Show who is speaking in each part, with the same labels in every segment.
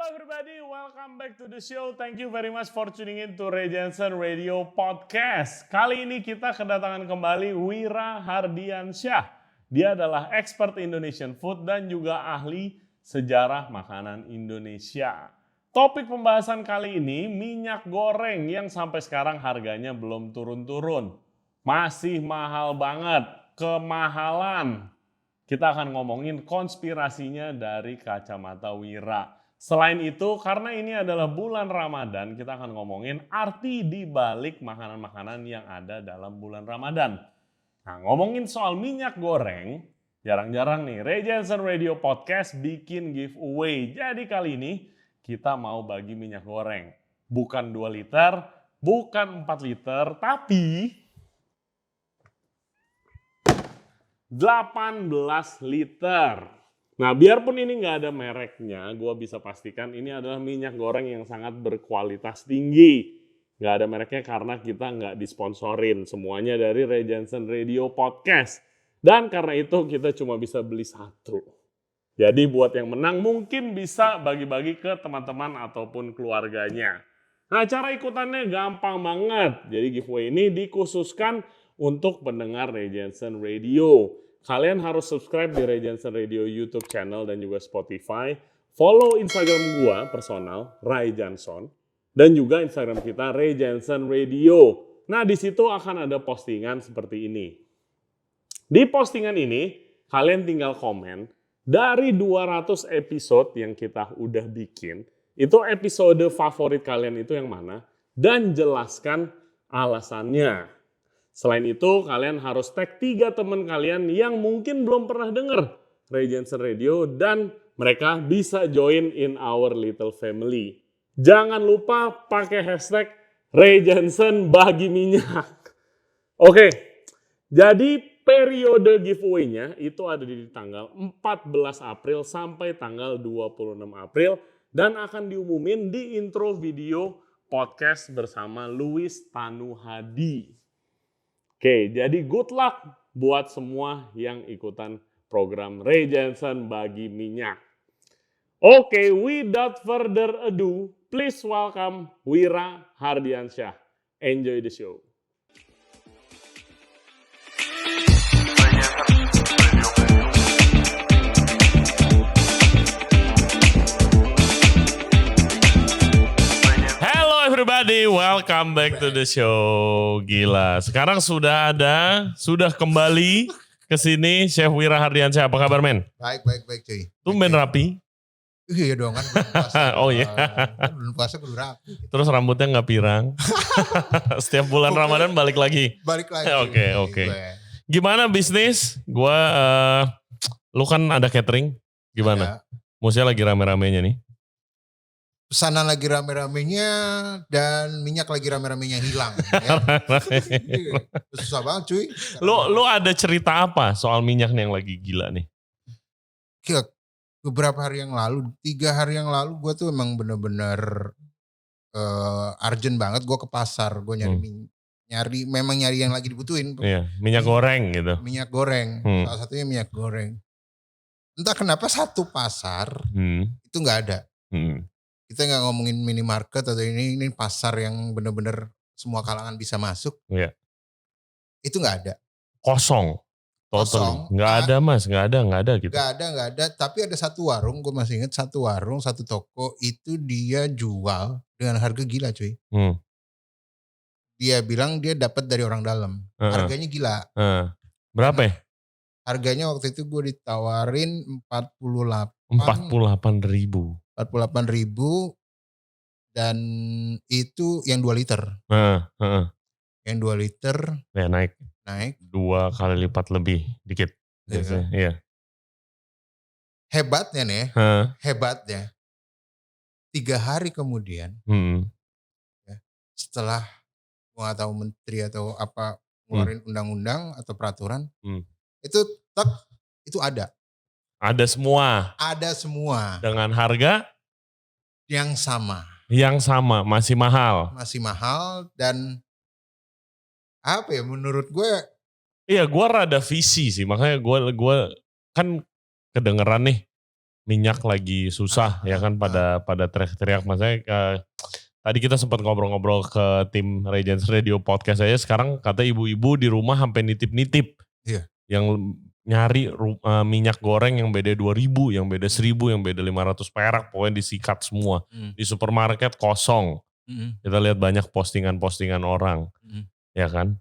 Speaker 1: everybody, welcome back to the show. Thank you very much for tuning in to Ray Jensen Radio Podcast. Kali ini kita kedatangan kembali Wira Hardiansyah. Dia adalah expert Indonesian food dan juga ahli sejarah makanan Indonesia. Topik pembahasan kali ini minyak goreng yang sampai sekarang harganya belum turun-turun. Masih mahal banget, kemahalan. Kita akan ngomongin konspirasinya dari kacamata Wira. Selain itu, karena ini adalah bulan Ramadan, kita akan ngomongin arti di balik makanan-makanan yang ada dalam bulan Ramadan. Nah, ngomongin soal minyak goreng, jarang-jarang nih Ray Jensen Radio Podcast bikin giveaway. Jadi kali ini kita mau bagi minyak goreng. Bukan 2 liter, bukan 4 liter, tapi 18 liter. Nah, biarpun ini nggak ada mereknya, gue bisa pastikan ini adalah minyak goreng yang sangat berkualitas tinggi. Nggak ada mereknya karena kita nggak disponsorin. Semuanya dari Ray Jensen Radio Podcast. Dan karena itu kita cuma bisa beli 1. Jadi buat yang menang mungkin bisa bagi-bagi ke teman-teman ataupun keluarganya. Nah, cara ikutannya gampang banget. Jadi giveaway ini dikhususkan untuk pendengar Ray Jensen Radio. Kalian harus subscribe di Ray Jensen Radio YouTube channel dan juga Spotify. Follow Instagram gua personal, Ray Jensen. Dan juga Instagram kita, Ray Jensen Radio. Nah, di situ akan ada postingan seperti ini. Di postingan ini, kalian tinggal komen. Dari 200 episode yang kita udah bikin, itu episode favorit kalian itu yang mana? Dan jelaskan alasannya. Selain itu, kalian harus tag 3 teman kalian yang mungkin belum pernah dengar Ray Jensen Radio dan mereka bisa join in our little family. Jangan lupa pakai hashtag Ray Jensen bagi minyak. Oke, jadi periode giveaway-nya itu ada di tanggal 14 April sampai tanggal 26 April dan akan diumumin di intro video podcast bersama Luis Tanuhadi. Oke, jadi good luck buat semua yang ikutan program Ray Jensen bagi minyak. Oke, without further ado, please welcome Wira Hardiansyah. Enjoy the show. Everybody, welcome back to the show. Gila, sekarang sudah kembali ke sini Chef Wira Hardiansyah. Apa kabar, men?
Speaker 2: Baik cuy.
Speaker 1: Tumben rapi.
Speaker 2: Iya dong kan belum puasa.
Speaker 1: Oh iya.
Speaker 2: Belum puasa kudu rapi.
Speaker 1: Terus rambutnya nggak pirang. Setiap bulan Ramadan balik lagi.
Speaker 2: Balik lagi.
Speaker 1: Oke. Gimana bisnis? Lu kan ada catering. Gimana? Musiknya lagi rame-ramenya nih.
Speaker 2: Pesanan lagi rame-ramenya dan minyak lagi rame-ramenya hilang. Ya. Susah banget cuy.
Speaker 1: Lu ada cerita apa soal minyak nih yang lagi gila nih?
Speaker 2: Beberapa hari yang lalu, 3 hari yang lalu gue tuh emang bener-bener urgent banget. Gue ke pasar, gue nyari yang lagi dibutuhin.
Speaker 1: Iya, minyak goreng gitu.
Speaker 2: Minyak goreng, salah satunya minyak goreng. Entah kenapa satu pasar itu gak ada. Kita nggak ngomongin minimarket atau ini pasar yang benar-benar semua kalangan bisa masuk.
Speaker 1: Iya.
Speaker 2: Itu nggak ada.
Speaker 1: Kosong. Total. Nggak ada mas, nggak ada gitu.
Speaker 2: Nggak ada. Tapi ada satu warung, gue masih ingat satu warung, satu toko itu dia jual dengan harga gila cuy. Dia bilang dia dapat dari orang dalam. Harganya gila.
Speaker 1: Berapa ya?
Speaker 2: Harganya waktu itu gue ditawarin
Speaker 1: 48.000
Speaker 2: dan itu yang 2 liter. Yang 2 liter.
Speaker 1: Ya naik. 2 kali lipat lebih dikit. Iya.
Speaker 2: Hebatnya nih, hebatnya 3 hari kemudian, ya, setelah gue gak tahu menteri atau apa ngeluarin undang-undang atau peraturan, itu ada.
Speaker 1: Ada semua. Dengan harga
Speaker 2: yang sama.
Speaker 1: Masih mahal.
Speaker 2: Dan apa ya menurut gue.
Speaker 1: Iya, gue rada visi sih, makanya gue kan kedengeran nih minyak lagi susah ya kan pada teriak-teriak. Maksudnya tadi kita sempat ngobrol-ngobrol ke tim Regents Radio Podcast aja, sekarang kata ibu-ibu di rumah sampai nitip-nitip.
Speaker 2: Iya.
Speaker 1: Yang nyari minyak goreng yang beda 2.000, yang beda 1.000, yang beda 500 perak, pokoknya disikat semua. Di supermarket kosong. Kita lihat banyak postingan-postingan orang, ya kan?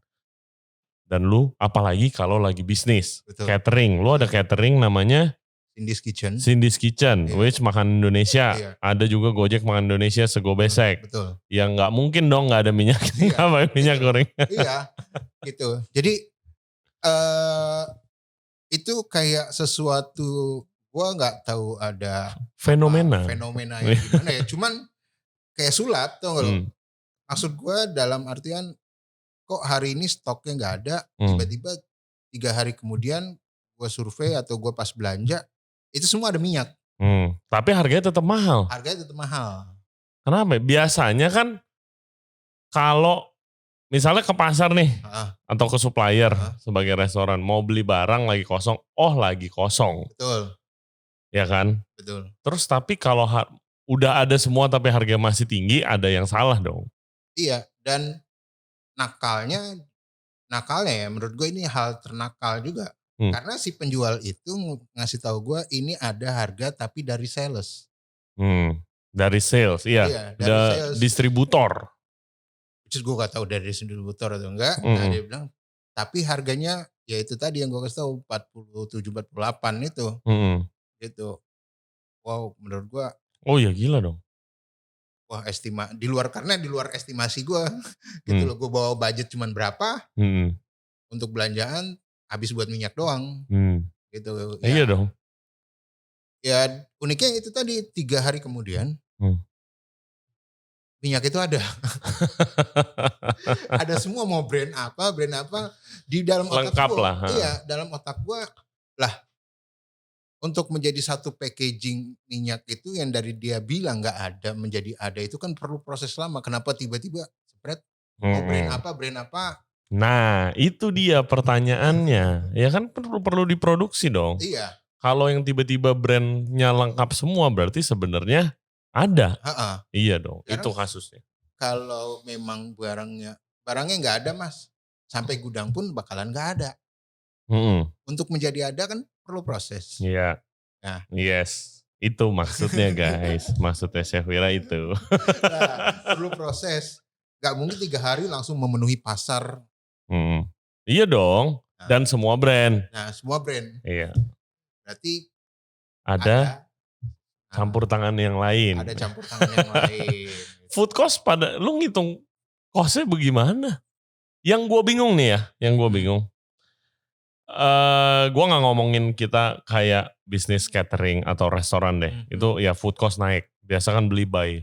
Speaker 1: Dan lu apalagi kalau lagi bisnis, catering. Lu ada catering namanya Cindy's Kitchen, which makan Indonesia. Ada juga Gojek makan Indonesia sego besek.
Speaker 2: Betul.
Speaker 1: Yang nggak mungkin dong nggak ada minyak, minyak goreng.
Speaker 2: Iya, gitu. Jadi itu kayak sesuatu, gua nggak tahu ada
Speaker 1: fenomena
Speaker 2: yang gimana ya. Cuman kayak sulap, tau nggak lo? Maksud gua dalam artian kok hari ini stoknya nggak ada, tiba-tiba 3 hari kemudian gua survei atau gua pas belanja itu semua ada minyak.
Speaker 1: Tapi harganya tetap mahal. Kenapa? Biasanya kan kalau misalnya ke pasar nih atau ke supplier sebagai restoran mau beli barang lagi kosong, lagi kosong.
Speaker 2: Betul.
Speaker 1: Ya kan?
Speaker 2: Betul.
Speaker 1: Terus tapi kalau udah ada semua tapi harga masih tinggi, ada yang salah dong.
Speaker 2: Iya, dan nakalnya ya menurut gue ini hal ternakal juga. Karena si penjual itu ngasih tahu gue ini ada harga tapi dari sales.
Speaker 1: Dari sales, iya.
Speaker 2: Dari sales.
Speaker 1: Distributor.
Speaker 2: Terus gue gak tahu dari distributor atau enggak. Nah dia bilang, tapi harganya ya itu tadi yang gue kasih tahu 47-48 itu. Gitu. Wow, menurut gue.
Speaker 1: Oh ya gila dong.
Speaker 2: Wah di luar estimasi gue. Gitu loh, gue bawa budget cuman berapa. Untuk belanjaan habis buat minyak doang. Gitu. Ya.
Speaker 1: Iya dong.
Speaker 2: Ya uniknya itu tadi 3 hari kemudian. Minyak itu ada. Ada semua, mau brand apa di dalam otak
Speaker 1: lengkap
Speaker 2: gue.
Speaker 1: Lah.
Speaker 2: Iya, dalam otak gue lah. Untuk menjadi satu packaging minyak itu yang dari dia bilang nggak ada menjadi ada itu kan perlu proses lama. Kenapa tiba-tiba spread mau brand apa?
Speaker 1: Nah, itu dia pertanyaannya. Ya kan perlu diproduksi dong.
Speaker 2: Iya.
Speaker 1: Kalau yang tiba-tiba brandnya lengkap semua berarti sebenarnya ada. Iya dong, karena itu kasusnya.
Speaker 2: Kalau memang barangnya nggak ada mas, sampai gudang pun bakalan nggak ada. Untuk menjadi ada kan perlu proses.
Speaker 1: Iya. Nah. Yes, itu maksudnya guys. Maksudnya Chef Wira itu.
Speaker 2: Perlu proses. Gak mungkin 3 hari langsung memenuhi pasar.
Speaker 1: Iya dong. Dan semua brand.
Speaker 2: Nah semua brand.
Speaker 1: Iya.
Speaker 2: Berarti
Speaker 1: ada campur tangan yang lain.
Speaker 2: Ada campur tangan yang lain.
Speaker 1: Food cost lu ngitung costnya bagaimana? Yang gue bingung nih ya, gue gak ngomongin kita kayak bisnis catering atau restoran deh. Itu ya food cost naik. Biasa kan beli by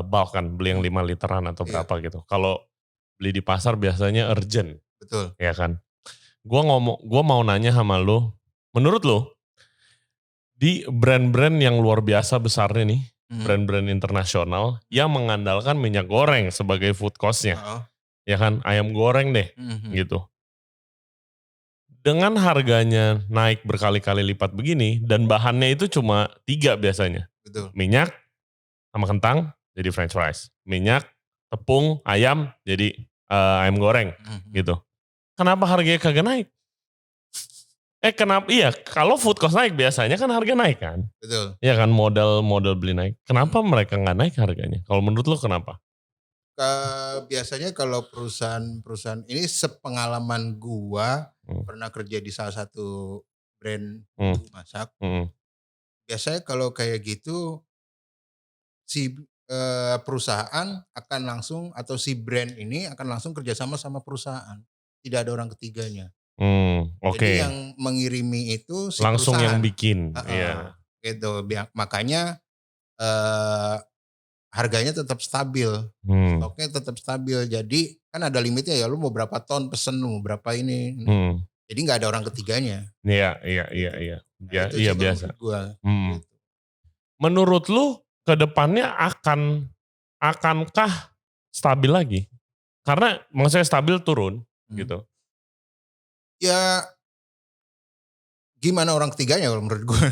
Speaker 1: bulk kan, beli yang 5 literan atau berapa gitu. Kalau beli di pasar biasanya urgent.
Speaker 2: Betul.
Speaker 1: Ya kan. Gue mau nanya sama lu, menurut lu, di brand-brand yang luar biasa besarnya nih, brand-brand internasional yang mengandalkan minyak goreng sebagai food cost-nya. Ya kan, ayam goreng deh, gitu. Dengan harganya naik berkali-kali lipat begini, dan bahannya itu cuma 3 biasanya.
Speaker 2: Betul.
Speaker 1: Minyak sama kentang jadi french fries. Minyak, tepung, ayam jadi ayam goreng, gitu. Kenapa harganya kagak naik? Kenapa? Iya, kalau food cost naik biasanya kan harga naik kan.
Speaker 2: Betul.
Speaker 1: Iya kan, modal beli naik. Kenapa mereka nggak naik harganya? Kalau menurut lo kenapa?
Speaker 2: Biasanya kalau perusahaan ini sepengalaman gua pernah kerja di salah satu brand masak. Biasanya kalau kayak gitu si perusahaan akan langsung atau si brand ini akan langsung kerjasama sama perusahaan. Tidak ada orang ketiganya. Jadi yang mengirimi itu si
Speaker 1: langsung
Speaker 2: perusahaan.
Speaker 1: Yang bikin. Iya.
Speaker 2: Gitu. Makanya harganya tetap stabil. Stoknya tetap stabil. Jadi kan ada limitnya ya, lu mau berapa ton pesen, lu mau berapa ini. Jadi gak ada orang ketiganya.
Speaker 1: Iya.
Speaker 2: Nah,
Speaker 1: iya biasa.
Speaker 2: Gua,
Speaker 1: gitu. Menurut lu ke depannya akankah stabil lagi? Karena maksudnya stabil turun gitu.
Speaker 2: Ya gimana orang ketiganya kalau menurut gue.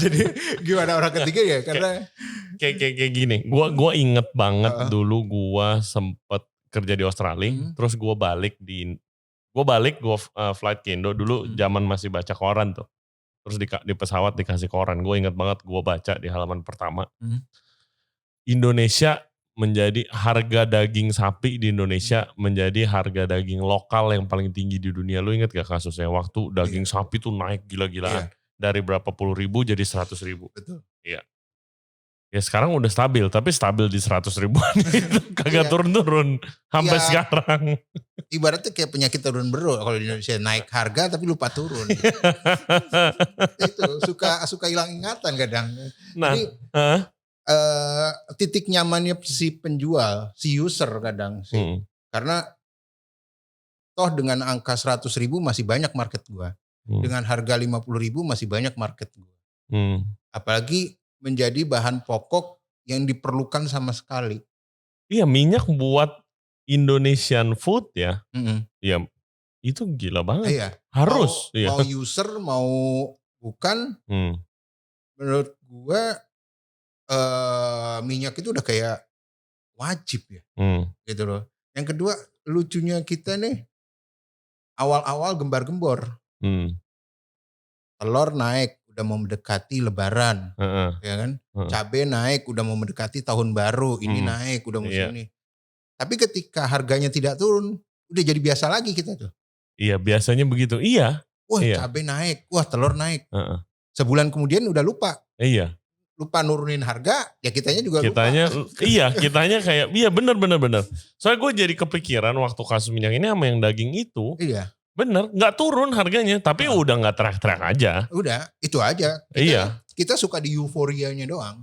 Speaker 2: jadi gimana orang ketiga ya karena
Speaker 1: kayak gini. Gua inget banget dulu gua sempet kerja di Australia, terus gua balik flight ke Indo dulu zaman masih baca koran tuh. Terus di pesawat dikasih koran. Gue inget banget gue baca di halaman pertama. Indonesia menjadi harga daging sapi di Indonesia menjadi harga daging lokal yang paling tinggi di dunia. Lu inget gak kasusnya? Waktu daging sapi tuh naik gila-gilaan. Dari berapa puluh ribu jadi 100 ribu.
Speaker 2: Betul.
Speaker 1: Iya. Ya sekarang udah stabil, tapi stabil di 100 ribuan itu kagak turun-turun sampai sekarang.
Speaker 2: Ibaratnya kayak penyakit turun berul kalau di Indonesia naik harga tapi lupa turun. Itu suka hilang ingatan kadang.
Speaker 1: Nah,
Speaker 2: jadi titik nyamannya si penjual, si user kadang sih. Karena toh dengan angka 100 ribu masih banyak market gua. Dengan harga 50 ribu masih banyak market gua. Apalagi menjadi bahan pokok yang diperlukan sama sekali.
Speaker 1: Iya, minyak buat Indonesian food ya. Ya itu gila banget.
Speaker 2: Iya.
Speaker 1: Harus.
Speaker 2: Mau user mau bukan. Menurut gua minyak itu udah kayak wajib ya. Gitu loh. Yang kedua lucunya kita nih awal-awal gembar-gembor. Telur naik udah mau mendekati lebaran. Ya kan. Cabai naik udah mau mendekati tahun baru. Ini naik udah musim ini. Tapi ketika harganya tidak turun udah jadi biasa lagi kita tuh.
Speaker 1: Iya biasanya begitu. Iya.
Speaker 2: Wah cabai naik. Wah telur naik. Sebulan kemudian udah lupa.
Speaker 1: Iya.
Speaker 2: Lupa nurunin harga, ya kitanya juga lupa.
Speaker 1: Kitanya kayak, iya bener. Soalnya gue jadi kepikiran waktu kasus minyak ini sama yang daging itu.
Speaker 2: Iya.
Speaker 1: Bener, gak turun harganya, tapi udah gak teriak-teriak aja.
Speaker 2: Udah, itu aja. Kita suka di euforianya doang.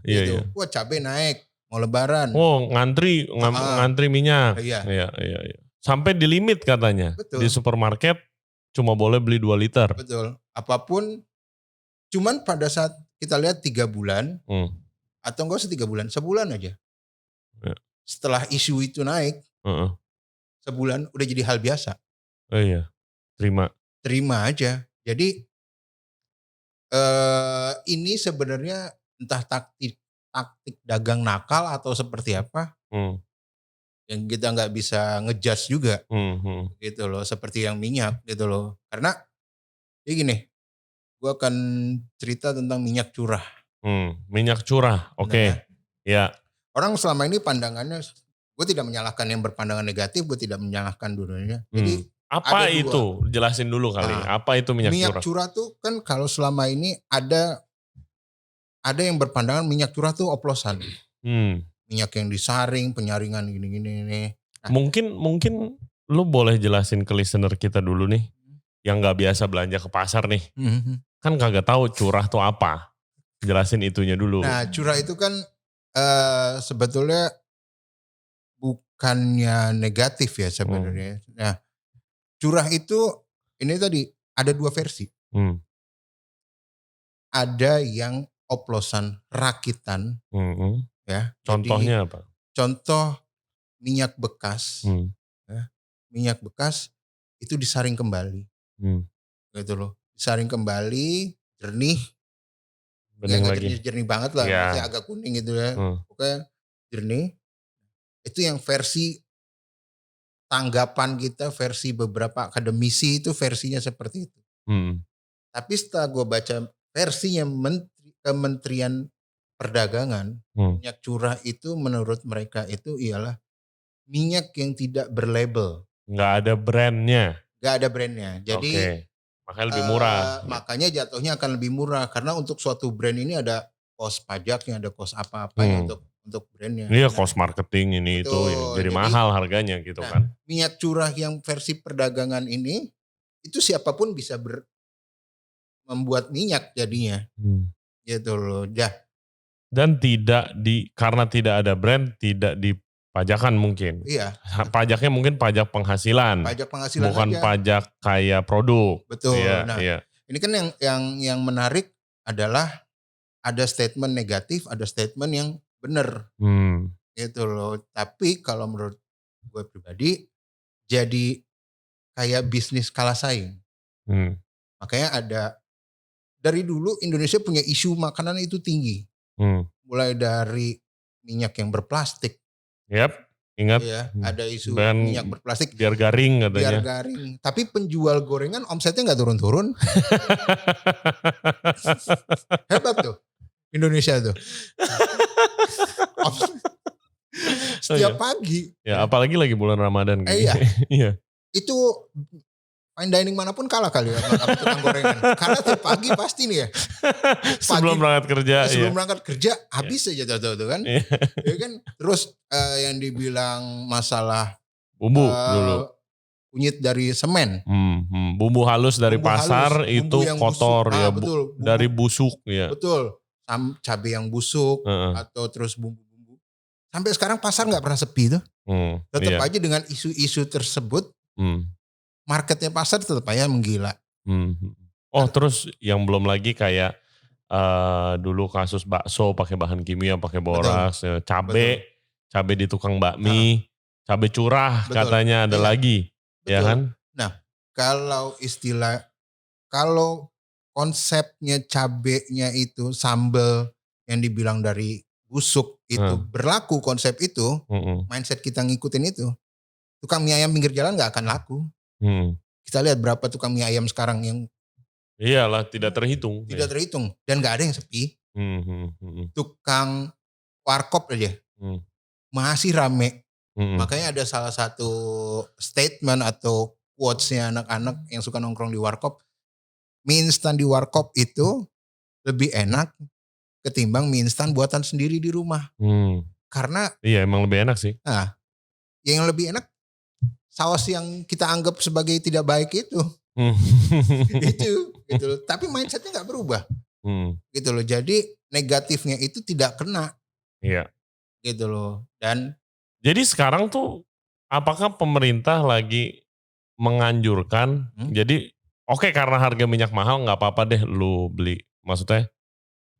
Speaker 1: Iya.
Speaker 2: Wah cabai naik, mau lebaran.
Speaker 1: Oh ngantri minyak.
Speaker 2: Iya.
Speaker 1: Sampai di limit katanya.
Speaker 2: Betul.
Speaker 1: Di supermarket cuma boleh beli 2 liter.
Speaker 2: Betul, apapun. Cuman pada saat kita lihat 3 bulan, atau enggak usah 3 bulan, sebulan aja. Setelah isu itu naik, sebulan udah jadi hal biasa.
Speaker 1: Oh iya, terima
Speaker 2: aja. Jadi ini sebenarnya entah taktik dagang nakal atau seperti apa, yang kita nggak bisa ngejudge juga, gitu loh. Seperti yang minyak, gitu loh. Karena ya gini. Gue akan cerita tentang minyak curah.
Speaker 1: Minyak curah, oke. Ya.
Speaker 2: Orang selama ini pandangannya, gue tidak menyalahkan yang berpandangan negatif, gue tidak menyalahkan dulunya. Jadi
Speaker 1: apa itu? Jelasin dulu kali. Apa itu minyak curah?
Speaker 2: Minyak curah tuh kan kalau selama ini ada yang berpandangan minyak curah tuh oplosan. Minyak yang disaring, penyaringan gini-gini.
Speaker 1: Nah, mungkin lu boleh jelasin ke listener kita dulu nih, yang nggak biasa belanja ke pasar nih. Kan kagak tahu curah tuh apa. Jelasin itunya dulu.
Speaker 2: Nah curah itu kan sebetulnya bukannya negatif ya sebenarnya. Nah curah itu ini tadi ada 2 versi. Ada yang oplosan rakitan. Ya.
Speaker 1: Contohnya apa?
Speaker 2: Contoh minyak bekas. Ya, minyak bekas itu disaring kembali. Gitu loh. Disaring kembali, jernih.
Speaker 1: Bening lagi.
Speaker 2: Jernih banget lah, masih agak kuning gitu ya. Pokoknya jernih. Itu yang versi tanggapan kita, versi beberapa akademisi itu versinya seperti itu. Tapi setelah gue baca versinya Kementerian Perdagangan, minyak curah itu menurut mereka itu ialah minyak yang tidak berlabel.
Speaker 1: Nggak ada brandnya.
Speaker 2: Jadi
Speaker 1: makanya lebih murah.
Speaker 2: Makanya jatuhnya akan lebih murah karena untuk suatu brand ini ada cost pajaknya, ada cost apa-apanya untuk brandnya.
Speaker 1: Iya, cost marketing ini itu ya. Jadi mahal harganya gitu kan.
Speaker 2: Minyak curah yang versi perdagangan ini itu siapapun bisa membuat minyak jadinya. Gitu loh.
Speaker 1: Dan karena tidak ada brand, tidak dipajakan mungkin.
Speaker 2: Iya.
Speaker 1: Pajaknya mungkin pajak penghasilan. Bukan
Speaker 2: aja.
Speaker 1: Pajak kayak produk.
Speaker 2: Betul. Ini kan yang menarik adalah ada statement negatif, ada statement yang benar. Gitu loh. Tapi kalau menurut gue pribadi jadi kayak bisnis kalah saing. Makanya dari dulu Indonesia punya isu makanan itu tinggi. Mulai dari minyak yang berplastik.
Speaker 1: Yap, ingat.
Speaker 2: Ya, ada isu
Speaker 1: Dan
Speaker 2: minyak berplastik.
Speaker 1: biar garing katanya.
Speaker 2: Biar garing. Tapi penjual gorengan omsetnya nggak turun-turun. Hebat tuh Indonesia tuh. Setiap pagi.
Speaker 1: Ya, apalagi lagi bulan Ramadan gitu.
Speaker 2: Iya. Itu fine dining manapun kalah kali ya sama tukang gorengan. Karena tiap pagi pasti nih ya.
Speaker 1: Sebelum berangkat kerja.
Speaker 2: Sebelum berangkat kerja habis aja tuh kan. Ya kan. Terus yang dibilang masalah
Speaker 1: bumbu dulu.
Speaker 2: Kunyit dari semen.
Speaker 1: Bumbu halus dari pasar itu kotor
Speaker 2: busuk.
Speaker 1: ya.
Speaker 2: Betul.
Speaker 1: Dari busuk ya.
Speaker 2: Betul. Cabai yang busuk atau terus bumbu-bumbu. Sampai sekarang pasar gak pernah sepi tuh. Tetap aja dengan isu-isu tersebut. Marketnya pasar tetap aja menggila.
Speaker 1: Oh terus yang belum lagi kayak dulu kasus bakso pakai bahan kimia, pakai boras, cabe di tukang bakmi, cabe curah katanya ada lagi, ya kan?
Speaker 2: Nah kalau konsepnya cabenya itu sambal yang dibilang dari busuk itu berlaku konsep itu, mindset kita ngikutin itu, tukang mie ayam pinggir jalan gak akan laku. Kita lihat berapa tukang mie ayam sekarang yang
Speaker 1: iyalah tidak terhitung.
Speaker 2: Tidak terhitung dan gak ada yang sepi. Tukang warkop aja masih rame. Makanya ada salah satu statement atau quotes-nya anak-anak yang suka nongkrong di warkop. Mie instan di warkop itu lebih enak ketimbang mie instan buatan sendiri di rumah. Karena
Speaker 1: iya emang lebih enak sih.
Speaker 2: Nah, yang lebih enak saus yang kita anggap sebagai tidak baik itu. Itu gitu loh. Tapi mindsetnya gak berubah. Gitu loh. Jadi negatifnya itu tidak kena.
Speaker 1: Iya.
Speaker 2: Gitu loh. Dan
Speaker 1: jadi sekarang tuh apakah pemerintah lagi menganjurkan jadi oke, karena harga minyak mahal gak apa-apa deh lu beli. Maksudnya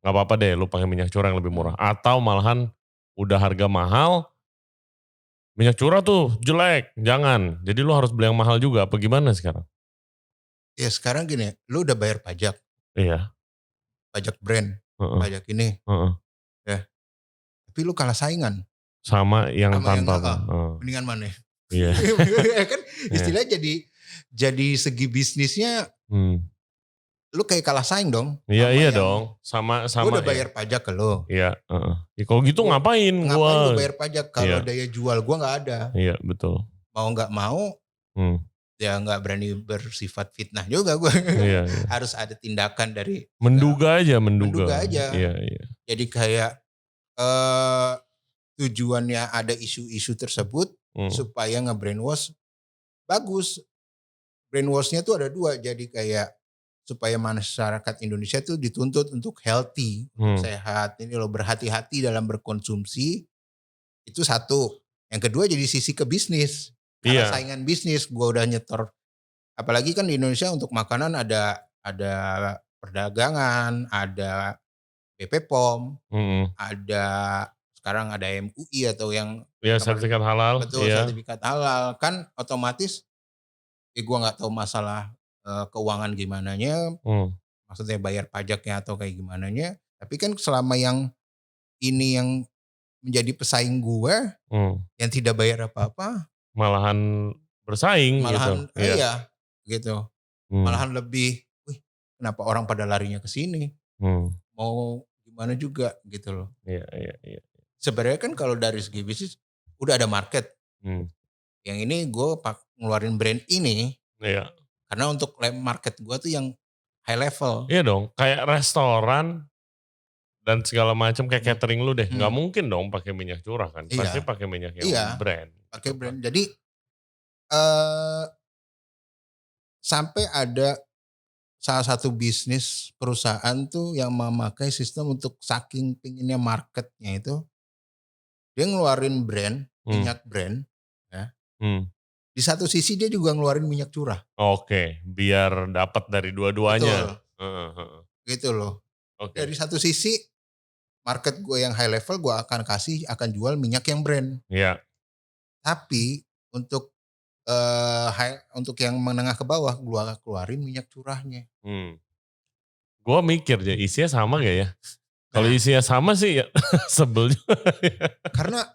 Speaker 1: gak apa-apa deh lu pakai minyak curah yang lebih murah. Atau malahan udah harga mahal minyak curah tuh jelek, jangan. Jadi lu harus beli yang mahal juga, apa gimana sekarang?
Speaker 2: Ya sekarang gini, lu udah bayar pajak.
Speaker 1: Iya.
Speaker 2: Pajak brand, pajak ini. Ya. Tapi lu kalah saingan.
Speaker 1: Sama yang tanpa.
Speaker 2: Mendingan mana?
Speaker 1: Iya.
Speaker 2: Kan istilahnya jadi segi bisnisnya lu kayak kalah saing dong.
Speaker 1: Iya dong. Sama
Speaker 2: gue udah bayar pajak ke lo.
Speaker 1: Iya. Ya, kalau gitu ngapain
Speaker 2: gue bayar pajak kalau daya jual gue nggak ada.
Speaker 1: Iya betul.
Speaker 2: Mau nggak mau, ya nggak berani bersifat fitnah juga gue.
Speaker 1: Iya.
Speaker 2: Harus ada tindakan dari.
Speaker 1: Menduga aja.
Speaker 2: Iya. Jadi kayak tujuannya ada isu-isu tersebut supaya nge-brainwash bagus. Brainwashnya tuh ada dua. Jadi kayak supaya masyarakat Indonesia tuh dituntut untuk healthy, sehat. Ini lo berhati-hati dalam berkonsumsi. Itu satu. Yang kedua jadi sisi ke bisnis. Karena saingan bisnis, gue udah nyetor. Apalagi kan di Indonesia untuk makanan ada perdagangan, ada BP POM, ada sekarang ada MUI atau yang
Speaker 1: sertifikat halal.
Speaker 2: Betul, sertifikat halal. Kan otomatis gue gak tahu masalah keuangan gimananya, maksudnya bayar pajaknya atau kayak gimananya. Tapi kan selama yang ini yang menjadi pesaing gue, yang tidak bayar apa-apa,
Speaker 1: malahan bersaing
Speaker 2: gitu. Iya, gitu.
Speaker 1: Malahan
Speaker 2: lebih, kenapa orang pada larinya ke sini? Mau gimana juga gitu loh.
Speaker 1: Iya.
Speaker 2: Sebenarnya kan kalau dari segi bisnis udah ada market. Yang ini gue ngeluarin brand ini.
Speaker 1: Iya.
Speaker 2: Karena untuk market gue tuh yang high level.
Speaker 1: Iya dong, kayak restoran dan segala macam kayak catering lu deh. Nggak mungkin dong pakai minyak curah kan. Pasti pakai minyak yang brand.
Speaker 2: Pakai brand. Jadi sampai ada salah satu bisnis perusahaan tuh yang memakai sistem untuk saking pinginnya marketnya itu. Dia ngeluarin brand, minyak brand. Ya. Di satu sisi dia juga ngeluarin minyak curah.
Speaker 1: Oke, biar dapat dari dua-duanya.
Speaker 2: Betul. Gitu loh. Dari satu sisi market gue yang high level gue akan jual minyak yang brand.
Speaker 1: Iya.
Speaker 2: Tapi untuk untuk yang menengah ke bawah keluarin minyak curahnya.
Speaker 1: Gue mikir ya isinya sama gak ya? Kalau
Speaker 2: Nah,
Speaker 1: isinya sama sih ya sebel juga.
Speaker 2: karena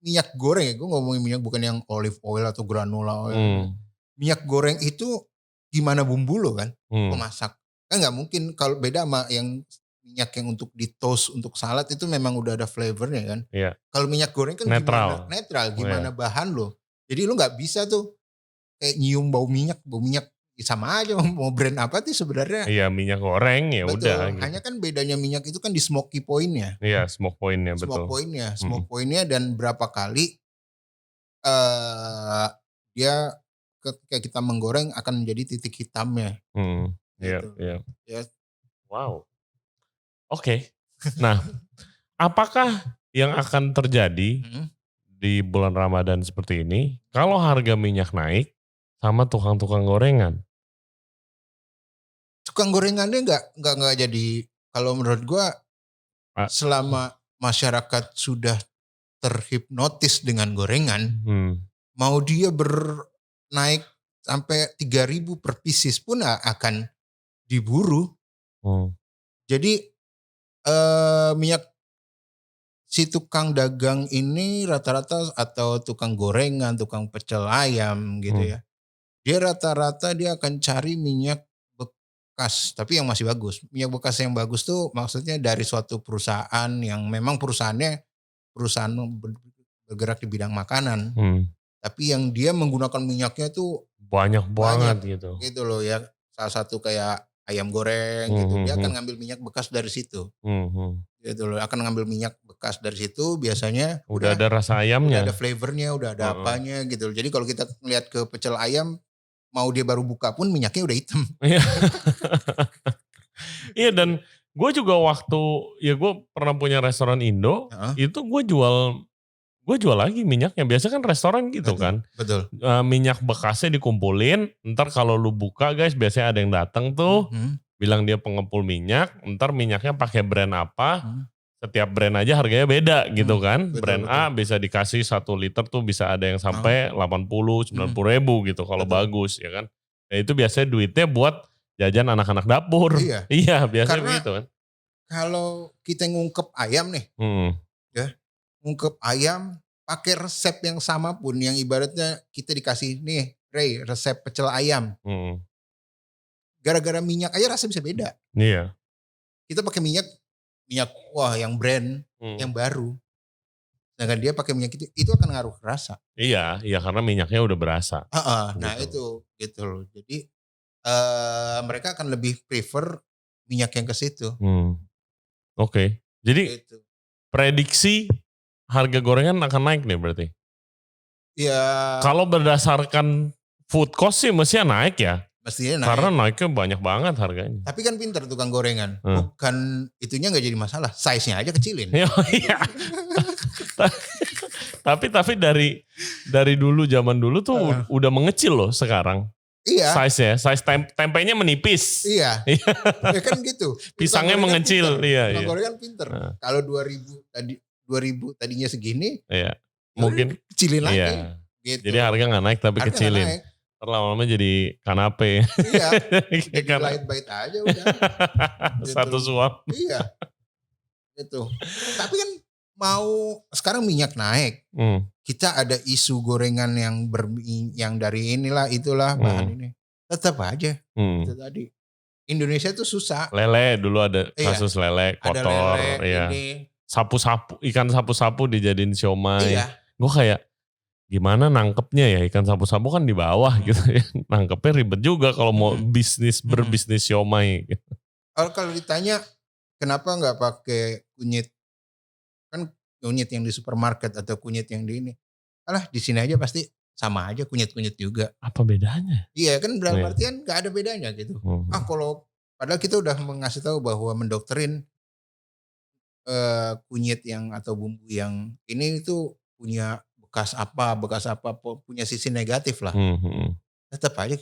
Speaker 2: minyak goreng ya, gue ngomongin minyak bukan yang olive oil atau granola oil. Minyak goreng itu gimana bumbu lo kan, masak. Kan nggak mungkin kalau beda sama yang minyak yang untuk di toast, untuk salad itu memang udah ada flavornya kan.
Speaker 1: Iya.
Speaker 2: Kalau minyak goreng kan
Speaker 1: Netral.
Speaker 2: gimana bahan lo. Jadi lo nggak bisa tuh kayak nyium bau minyak sama aja mau brand apa sih sebenarnya.
Speaker 1: Iya minyak goreng ya udah.
Speaker 2: Betul, hanya kan bedanya minyak itu kan di smoky point-nya.
Speaker 1: Iya smoke point-nya betul.
Speaker 2: Smoke point-nya dan berapa kali dia ketika kita menggoreng akan menjadi titik hitamnya.
Speaker 1: Iya,
Speaker 2: Gitu.
Speaker 1: iya.
Speaker 2: Ya.
Speaker 1: Wow. Oke. Nah, apakah yang akan terjadi di bulan Ramadan seperti ini kalau harga minyak naik sama tukang-tukang gorengan?
Speaker 2: Tukang gorengannya nggak jadi, kalau menurut gua selama masyarakat sudah terhipnotis dengan gorengan, mau dia naik sampai 3.000 per pieces pun akan diburu. Jadi minyak si tukang dagang ini rata-rata atau tukang gorengan, tukang pecel ayam gitu ya. Dia rata-rata dia akan cari minyak bekas, tapi yang masih bagus. Minyak bekas yang bagus tuh maksudnya dari suatu perusahaan yang memang perusahaan bergerak di bidang makanan. Tapi yang dia menggunakan minyaknya tuh
Speaker 1: banyak banget gitu.
Speaker 2: Gitu loh ya. Salah satu kayak ayam goreng gitu. Dia akan ngambil minyak bekas dari situ. Gitu loh, akan ngambil minyak bekas dari situ biasanya
Speaker 1: udah ada rasa ayamnya.
Speaker 2: Udah ada flavornya, udah ada apanya gitu. Jadi kalau kita ngeliat ke pecel ayam, mau dia baru buka pun minyaknya udah hitam.
Speaker 1: Iya dan gue juga waktu gue pernah punya restoran Indo, itu gue jual lagi minyaknya. Biasa kan restoran gitu kan.
Speaker 2: Betul.
Speaker 1: Minyak bekasnya dikumpulin, ntar kalau lu buka guys biasanya ada yang datang tuh, bilang dia pengepul minyak, ntar minyaknya pakai brand apa, setiap brand aja harganya beda gitu kan. Brand A bisa dikasih 1 liter tuh bisa ada yang sampai 80-90 ribu gitu kalau bagus ya kan. Nah itu biasanya duitnya buat jajan anak-anak dapur. Iya biasanya begitu kan.
Speaker 2: Kalau kita ngungkep ayam nih, ya ngungkep ayam pakai resep yang sama pun, yang ibaratnya kita dikasih nih Ray resep pecel ayam. Gara-gara minyak aja rasanya bisa beda.
Speaker 1: Iya.
Speaker 2: Kita pakai minyak wah yang brand yang baru. Sedangkan dia pakai minyak itu akan ngaruh ke rasa. Iya
Speaker 1: karena minyaknya udah berasa.
Speaker 2: Nah itu gitu loh. Jadi mereka akan lebih prefer minyak yang ke situ.
Speaker 1: Oke. Jadi gitu. Prediksi harga gorengan akan naik nih berarti?
Speaker 2: Ya.
Speaker 1: Kalau berdasarkan food cost sih mestinya naik ya.
Speaker 2: Mestinya naik.
Speaker 1: Karena naiknya banyak banget harganya.
Speaker 2: Tapi kan pinter tukang gorengan. Bukan itunya gak jadi masalah. Size-nya aja kecilin.
Speaker 1: Iya. tapi dari dulu zaman dulu tuh udah mengecil loh sekarang.
Speaker 2: Iya.
Speaker 1: Size tempenya menipis.
Speaker 2: Iya. Ya kan gitu.
Speaker 1: Pisangnya mengecil.
Speaker 2: Tukang gorengan pinter. Kalau 2000 tadinya segini.
Speaker 1: Iya. Mungkin
Speaker 2: kecilin lagi.
Speaker 1: Iya.
Speaker 2: Gitu.
Speaker 1: Jadi harga gak naik tapi kecilin. Lama-lama jadi kanape.
Speaker 2: Iya. Jadi bait-bait aja udah.
Speaker 1: Gitu. Satu suap.
Speaker 2: Iya. Gitu. Tapi kan mau sekarang minyak naik. Kita ada isu gorengan yang dari inilah itulah bahan ini. Tetap aja. Itu tadi. Indonesia tuh susah.
Speaker 1: Lele dulu ada kasus lele kotor.
Speaker 2: Ada lele,
Speaker 1: iya.
Speaker 2: ini.
Speaker 1: Sapu-sapu, ikan sapu-sapu dijadiin siomay.
Speaker 2: Iya.
Speaker 1: Gue kayak gimana nangkepnya ya, ikan sapu-sapu kan di bawah gitu ya. Nangkepnya ribet juga kalau mau berbisnis siomay. Gitu.
Speaker 2: Kalau ditanya kenapa nggak pakai kunyit, kan kunyit yang di supermarket atau kunyit yang di ini, alah di sini aja pasti sama aja kunyit-kunyit juga.
Speaker 1: Apa bedanya?
Speaker 2: Iya kan dalam artian nggak ada bedanya gitu. Kalau padahal kita udah mengasih tahu bahwa mendoktrin kunyit yang atau bumbu yang ini itu punya bekas apa punya sisi negatif lah. Tetap aja.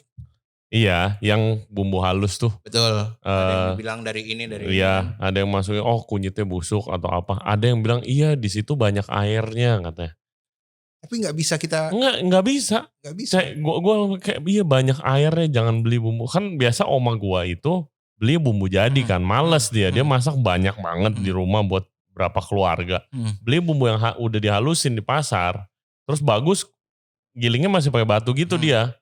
Speaker 1: Iya, yang bumbu halus tuh.
Speaker 2: Betul. Ada yang bilang dari ini dari
Speaker 1: iya, ini. Ada yang masukin kunyitnya busuk atau apa. Ada yang bilang iya di situ banyak airnya katanya.
Speaker 2: Tapi nggak bisa kita.
Speaker 1: Nggak bisa.
Speaker 2: Nggak bisa.
Speaker 1: Gue kayak iya banyak airnya, jangan beli bumbu. Kan biasa oma gue itu beli bumbu jadi kan, males dia masak banyak banget di rumah buat berapa keluarga. Beli bumbu yang udah dihalusin di pasar, terus bagus, gilingnya masih pakai batu gitu dia.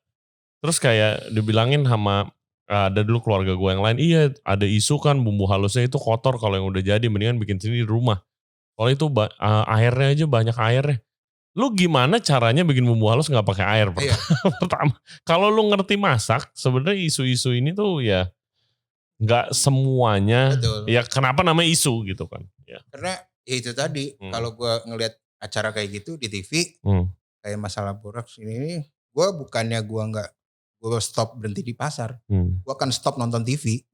Speaker 1: Terus kayak dibilangin sama ada dulu keluarga gue yang lain, iya ada isu kan bumbu halusnya itu kotor, kalau yang udah jadi mendingan bikin sendiri di rumah. Kalau itu airnya aja banyak airnya. Lu gimana caranya bikin bumbu halus nggak pakai air pertama? Kalau lu ngerti masak, sebenarnya isu-isu ini tuh ya nggak semuanya.
Speaker 2: Betul.
Speaker 1: Ya kenapa namanya isu gitu kan? Ya.
Speaker 2: Karena ya itu tadi, kalau gue ngelihat acara kayak gitu di TV, kayak masalah boraks ini, gue bukannya gue stop berhenti di pasar, gue akan stop nonton TV.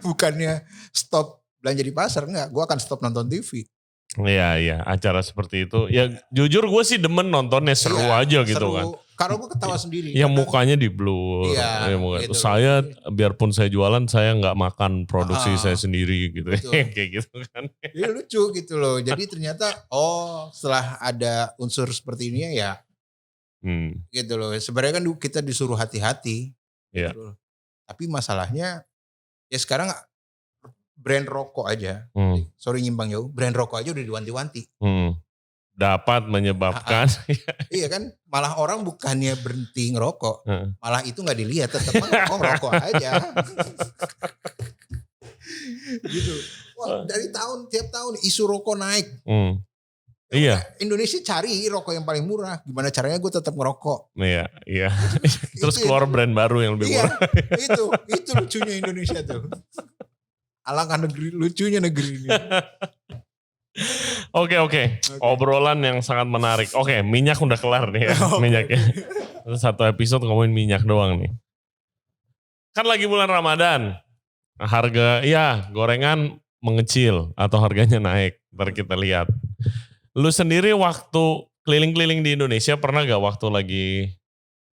Speaker 2: bukannya stop belanja di pasar, enggak, gue akan stop nonton TV.
Speaker 1: Iya, acara seperti itu. Ya jujur gue sih demen nontonnya, seru aja gitu
Speaker 2: seru.
Speaker 1: Kan.
Speaker 2: Karena gue ketawa sendiri.
Speaker 1: Ya mukanya di blur.
Speaker 2: Iya,
Speaker 1: gitu. Saya biarpun saya jualan, saya nggak makan produksi saya sendiri gitu. Kayak gitu kan.
Speaker 2: Iya lucu gitu loh. Jadi ternyata setelah ada unsur seperti ini ya gitu loh. Sebenarnya kan kita disuruh hati-hati.
Speaker 1: Iya.
Speaker 2: Gitu. Tapi masalahnya ya sekarang brand rokok aja, sorry nyimbang jauh, brand rokok aja udah diwanti-wanti.
Speaker 1: Dapat menyebabkan.
Speaker 2: Iya kan, malah orang bukannya berhenti ngerokok, malah itu nggak dilihat, tetap ngerokok aja. Gitu. Wah, dari tiap tahun isu rokok naik.
Speaker 1: Iya.
Speaker 2: Indonesia cari rokok yang paling murah. Gimana caranya gue tetap ngerokok?
Speaker 1: Iya. Terus keluar brand baru yang lebih murah.
Speaker 2: Itu lucunya Indonesia tuh. Alangkah lucunya negeri ini. Oke.
Speaker 1: Obrolan yang sangat menarik. Oke, minyak udah kelar nih ya. Minyaknya. Terus satu episode ngomongin minyak doang nih. Kan lagi bulan Ramadan. Harga gorengan mengecil atau harganya naik. Ntar kita lihat. Lu sendiri waktu keliling-keliling di Indonesia pernah gak waktu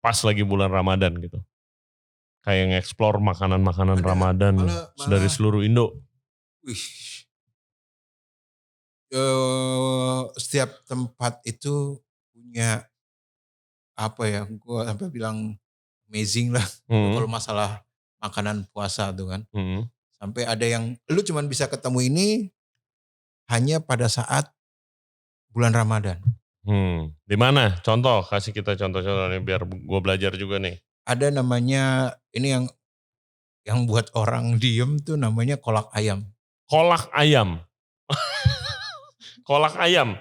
Speaker 1: pas lagi bulan Ramadan gitu? Kayak nge-explore makanan-makanan Ramadan dari seluruh Indo.
Speaker 2: Setiap tempat itu punya gue sampai bilang amazing lah. Kalau masalah makanan puasa tuh kan. Sampai ada yang lu cuman bisa ketemu ini hanya pada saat bulan Ramadan.
Speaker 1: Di mana? Kasih kita contoh-contoh nih biar gue belajar juga nih.
Speaker 2: Ada namanya ini yang buat orang diem tuh namanya kolak ayam.
Speaker 1: Kolak ayam. Kolak ayam.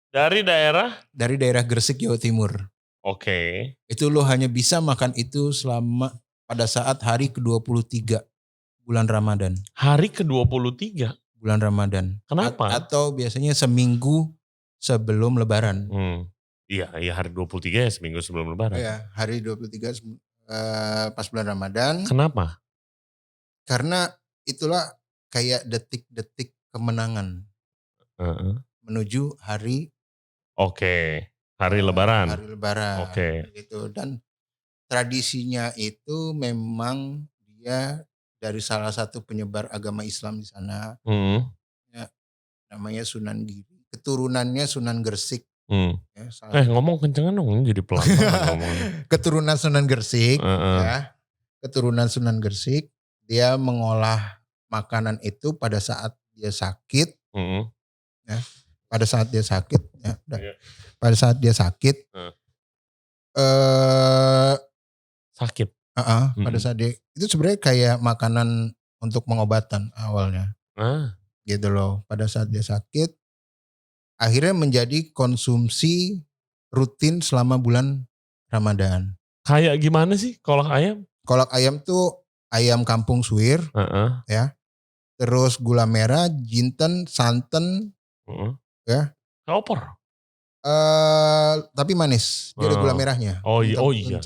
Speaker 1: Dari daerah? Dari
Speaker 2: daerah Gresik, Jawa Timur.
Speaker 1: Oke.
Speaker 2: Itu lo hanya bisa makan itu pada saat hari ke-23 bulan Ramadan.
Speaker 1: Hari ke-23?
Speaker 2: Bulan Ramadan.
Speaker 1: Kenapa?
Speaker 2: Atau biasanya seminggu sebelum Lebaran.
Speaker 1: Iya hari 23 ya seminggu sebelum Lebaran.
Speaker 2: Iya, hari 23 pas bulan Ramadan.
Speaker 1: Kenapa?
Speaker 2: Karena itulah kayak detik-detik kemenangan menuju hari.
Speaker 1: Hari Lebaran.
Speaker 2: Hari Lebaran. Gitu. Dan tradisinya itu memang dia dari salah satu penyebar agama Islam di sana. Ya, namanya Sunan Giri. Keturunannya Sunan Gresik.
Speaker 1: Ngomong kencengan dong, ini jadi pelan-pelan ngomongnya.
Speaker 2: Keturunan Sunan Gresik. Ya. Keturunan Sunan Gresik. Dia mengolah makanan itu pada saat dia sakit. Ya. Pada saat dia sakit. Ya, pada saat dia sakit.
Speaker 1: Sakit?
Speaker 2: Pada saat dia, itu sebenarnya kayak makanan untuk pengobatan awalnya. Gitu loh. Pada saat dia sakit. Akhirnya menjadi konsumsi rutin selama bulan Ramadan.
Speaker 1: Kayak gimana sih kolak ayam?
Speaker 2: Kolak ayam tuh ayam kampung suwir, ya. Terus gula merah, jinten, santan, ya.
Speaker 1: Opor.
Speaker 2: Tapi manis, dia ada gula merahnya.
Speaker 1: Iya.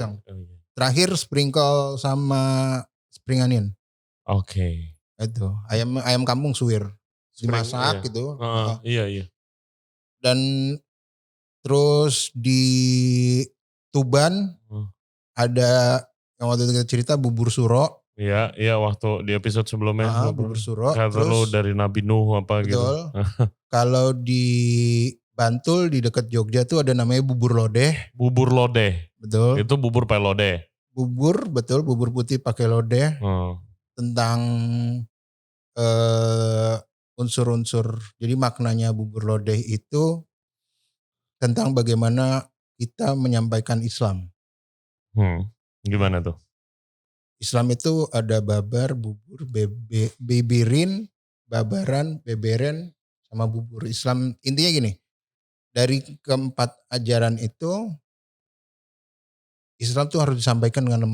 Speaker 2: Terakhir sprinkle sama spring onion. Itu ayam kampung suwir, dimasak gitu.
Speaker 1: Iya.
Speaker 2: Dan terus di Tuban ada yang waktu itu kita cerita bubur suro.
Speaker 1: Iya waktu di episode sebelumnya.
Speaker 2: Bubur suro.
Speaker 1: Kata lu dari Nabi Nuh apa
Speaker 2: betul.
Speaker 1: gitu.
Speaker 2: Kalau di Bantul di dekat Jogja tuh ada namanya bubur lodeh.
Speaker 1: Bubur lodeh.
Speaker 2: Betul.
Speaker 1: Itu bubur pakai lodeh.
Speaker 2: Bubur, betul, bubur putih pakai lodeh. Tentang unsur-unsur. Jadi maknanya bubur lodeh itu tentang bagaimana kita menyampaikan Islam.
Speaker 1: Gimana tuh?
Speaker 2: Islam itu ada babar, bubur, beberin, babaran, beberen, sama bubur. Islam intinya gini, dari keempat ajaran itu, Islam tuh harus disampaikan dengan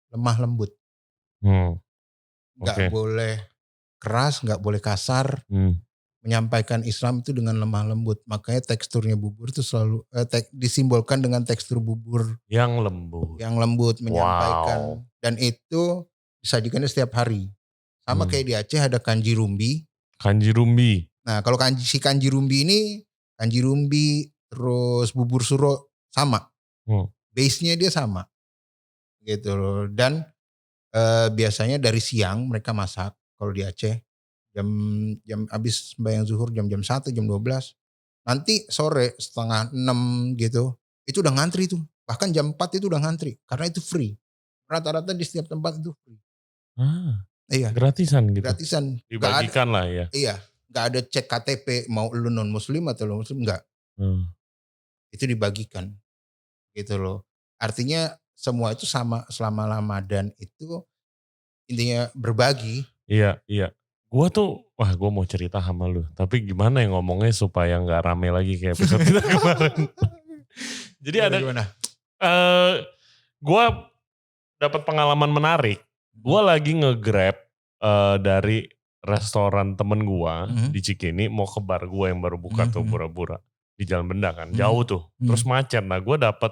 Speaker 2: lemah lembut. Nggak boleh keras, nggak boleh kasar. Menyampaikan Islam itu dengan lemah lembut. Makanya teksturnya bubur itu selalu disimbolkan dengan tekstur bubur
Speaker 1: yang lembut.
Speaker 2: Yang lembut menyampaikan. Dan itu disajikannya setiap hari. Sama kayak di Aceh ada kanji rumbi.
Speaker 1: Kanji rumbi.
Speaker 2: Nah kalau kanji rumbi ini, kanji rumbi terus bubur suro sama. Base-nya dia sama. Gitu loh. Dan biasanya dari siang mereka masak kalau di Aceh. Jam habis sembahyang zuhur jam 1, jam 12. Nanti sore 5:30 gitu. Itu udah ngantri tuh. Bahkan jam 4 itu udah ngantri. Karena itu free. Rata-rata di setiap tempat itu free. Iya.
Speaker 1: Gratisan gitu.
Speaker 2: Gratisan.
Speaker 1: Dibagikan lah ya.
Speaker 2: Iya. Gak ada cek KTP mau lu non muslim atau lu muslim, enggak. Itu dibagikan. Gitu loh. Artinya semua itu sama selama Ramadan itu intinya berbagi.
Speaker 1: Iya. Gue mau cerita sama lu. Tapi gimana yang ngomongnya supaya gak rame lagi kayak episode kita kemarin. Jadi
Speaker 2: gimana?
Speaker 1: Gue dapat pengalaman menarik. Gue lagi nge-grab dari restoran temen gue di Cikini mau ke bar gue yang baru buka tuh Bura-Bura di Jalan Benda kan, jauh tuh, terus macet. Nah gue dapet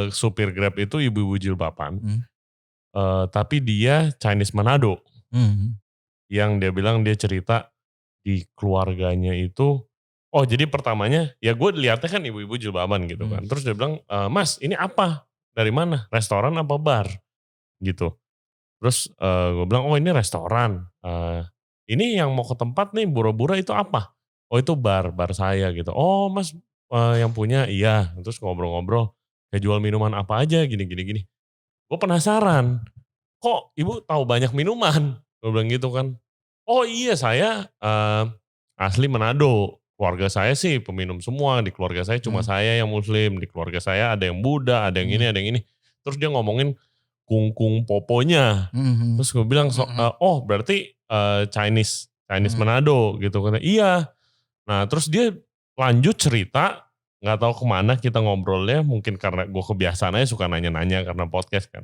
Speaker 1: supir Grab itu ibu-ibu jilbaban, tapi dia Chinese Manado, yang dia bilang dia cerita di keluarganya itu. Oh jadi pertamanya ya gue lihatnya kan ibu-ibu jilbaban gitu kan, terus dia bilang, Mas ini apa? Dari mana? Restoran apa bar? Gitu. Terus gue bilang, oh ini restoran. Ini yang mau ke tempat nih Bura-Bura itu apa? Oh itu bar saya gitu. Oh mas yang punya, iya. Terus ngobrol-ngobrol, kayak jual minuman apa aja gini. Gue penasaran, kok ibu tahu banyak minuman? Gue bilang gitu kan. Oh iya saya asli Manado. Keluarga saya sih peminum semua. Di keluarga saya cuma saya yang muslim. Di keluarga saya ada yang Buddha, ada yang ini, ada yang ini. Terus dia ngomongin kungkung poponya. Terus gue bilang, oh berarti Chinese Manado gitu kan. Iya. Nah terus dia lanjut cerita, gak tahu kemana kita ngobrolnya, mungkin karena gue kebiasaan aja suka nanya-nanya karena podcast kan.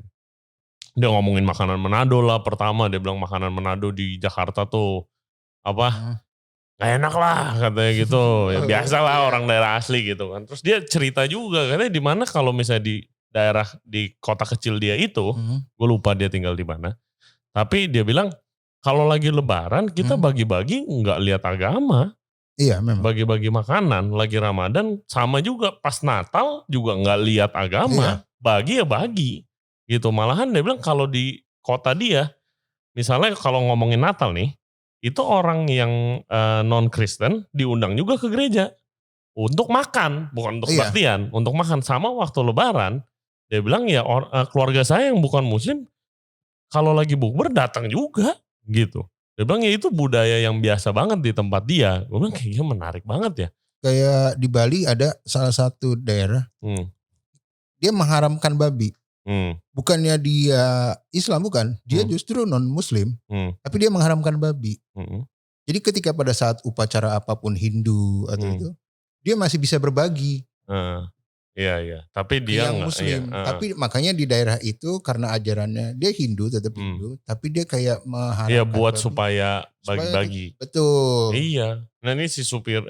Speaker 1: Dia ngomongin makanan Manado lah pertama, dia bilang makanan Manado di Jakarta tuh gak enak lah katanya gitu. Ya biasa lah orang daerah asli gitu kan. Terus dia cerita juga katanya di mana kalau misalnya di daerah di kota kecil dia itu, gue lupa dia tinggal di mana. Tapi dia bilang kalau lagi Lebaran kita bagi-bagi nggak lihat agama.
Speaker 2: Iya memang.
Speaker 1: Bagi-bagi makanan lagi Ramadan sama juga pas Natal juga nggak lihat agama. Iya. Bagi ya bagi gitu. Malahan dia bilang kalau di kota dia, misalnya kalau ngomongin Natal nih, itu orang yang non Kristen diundang juga ke gereja untuk makan, bukan untuk kebaktian, untuk makan. Sama waktu Lebaran. Dia bilang ya keluarga saya yang bukan muslim kalau lagi bukber datang juga gitu. Dia bilang ya itu budaya yang biasa banget di tempat dia. Gue bilang kayaknya menarik banget ya.
Speaker 2: Kayak di Bali ada salah satu daerah, dia mengharamkan babi. Bukannya dia Islam, bukan. Dia justru non muslim, tapi dia mengharamkan babi. Jadi ketika pada saat upacara apapun Hindu atau itu, dia masih bisa berbagi.
Speaker 1: Iya. Tapi dia
Speaker 2: yang muslim. Tapi makanya di daerah itu karena ajarannya dia Hindu, tetap Hindu, tapi dia kayak mengharapkan.
Speaker 1: Iya buat babi, supaya bagi-bagi.
Speaker 2: Betul.
Speaker 1: Iya. Nah ini si supir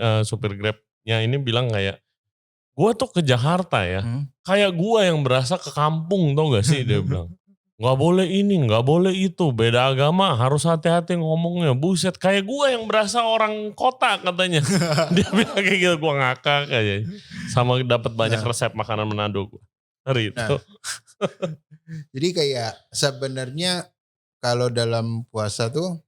Speaker 1: Grabnya ini bilang kayak, gue tuh ke Jakarta ya, kayak gue yang berasa ke kampung tau gak sih dia bilang. Gak boleh ini, gak boleh itu, beda agama harus hati-hati ngomongnya, buset. Kayak gue yang berasa orang kota katanya. Dia bilang kayak gitu, gue ngakak aja. Sama dapat banyak resep makanan Manado gue. Hari itu.
Speaker 2: Jadi kayak sebenarnya kalau dalam puasa tuh,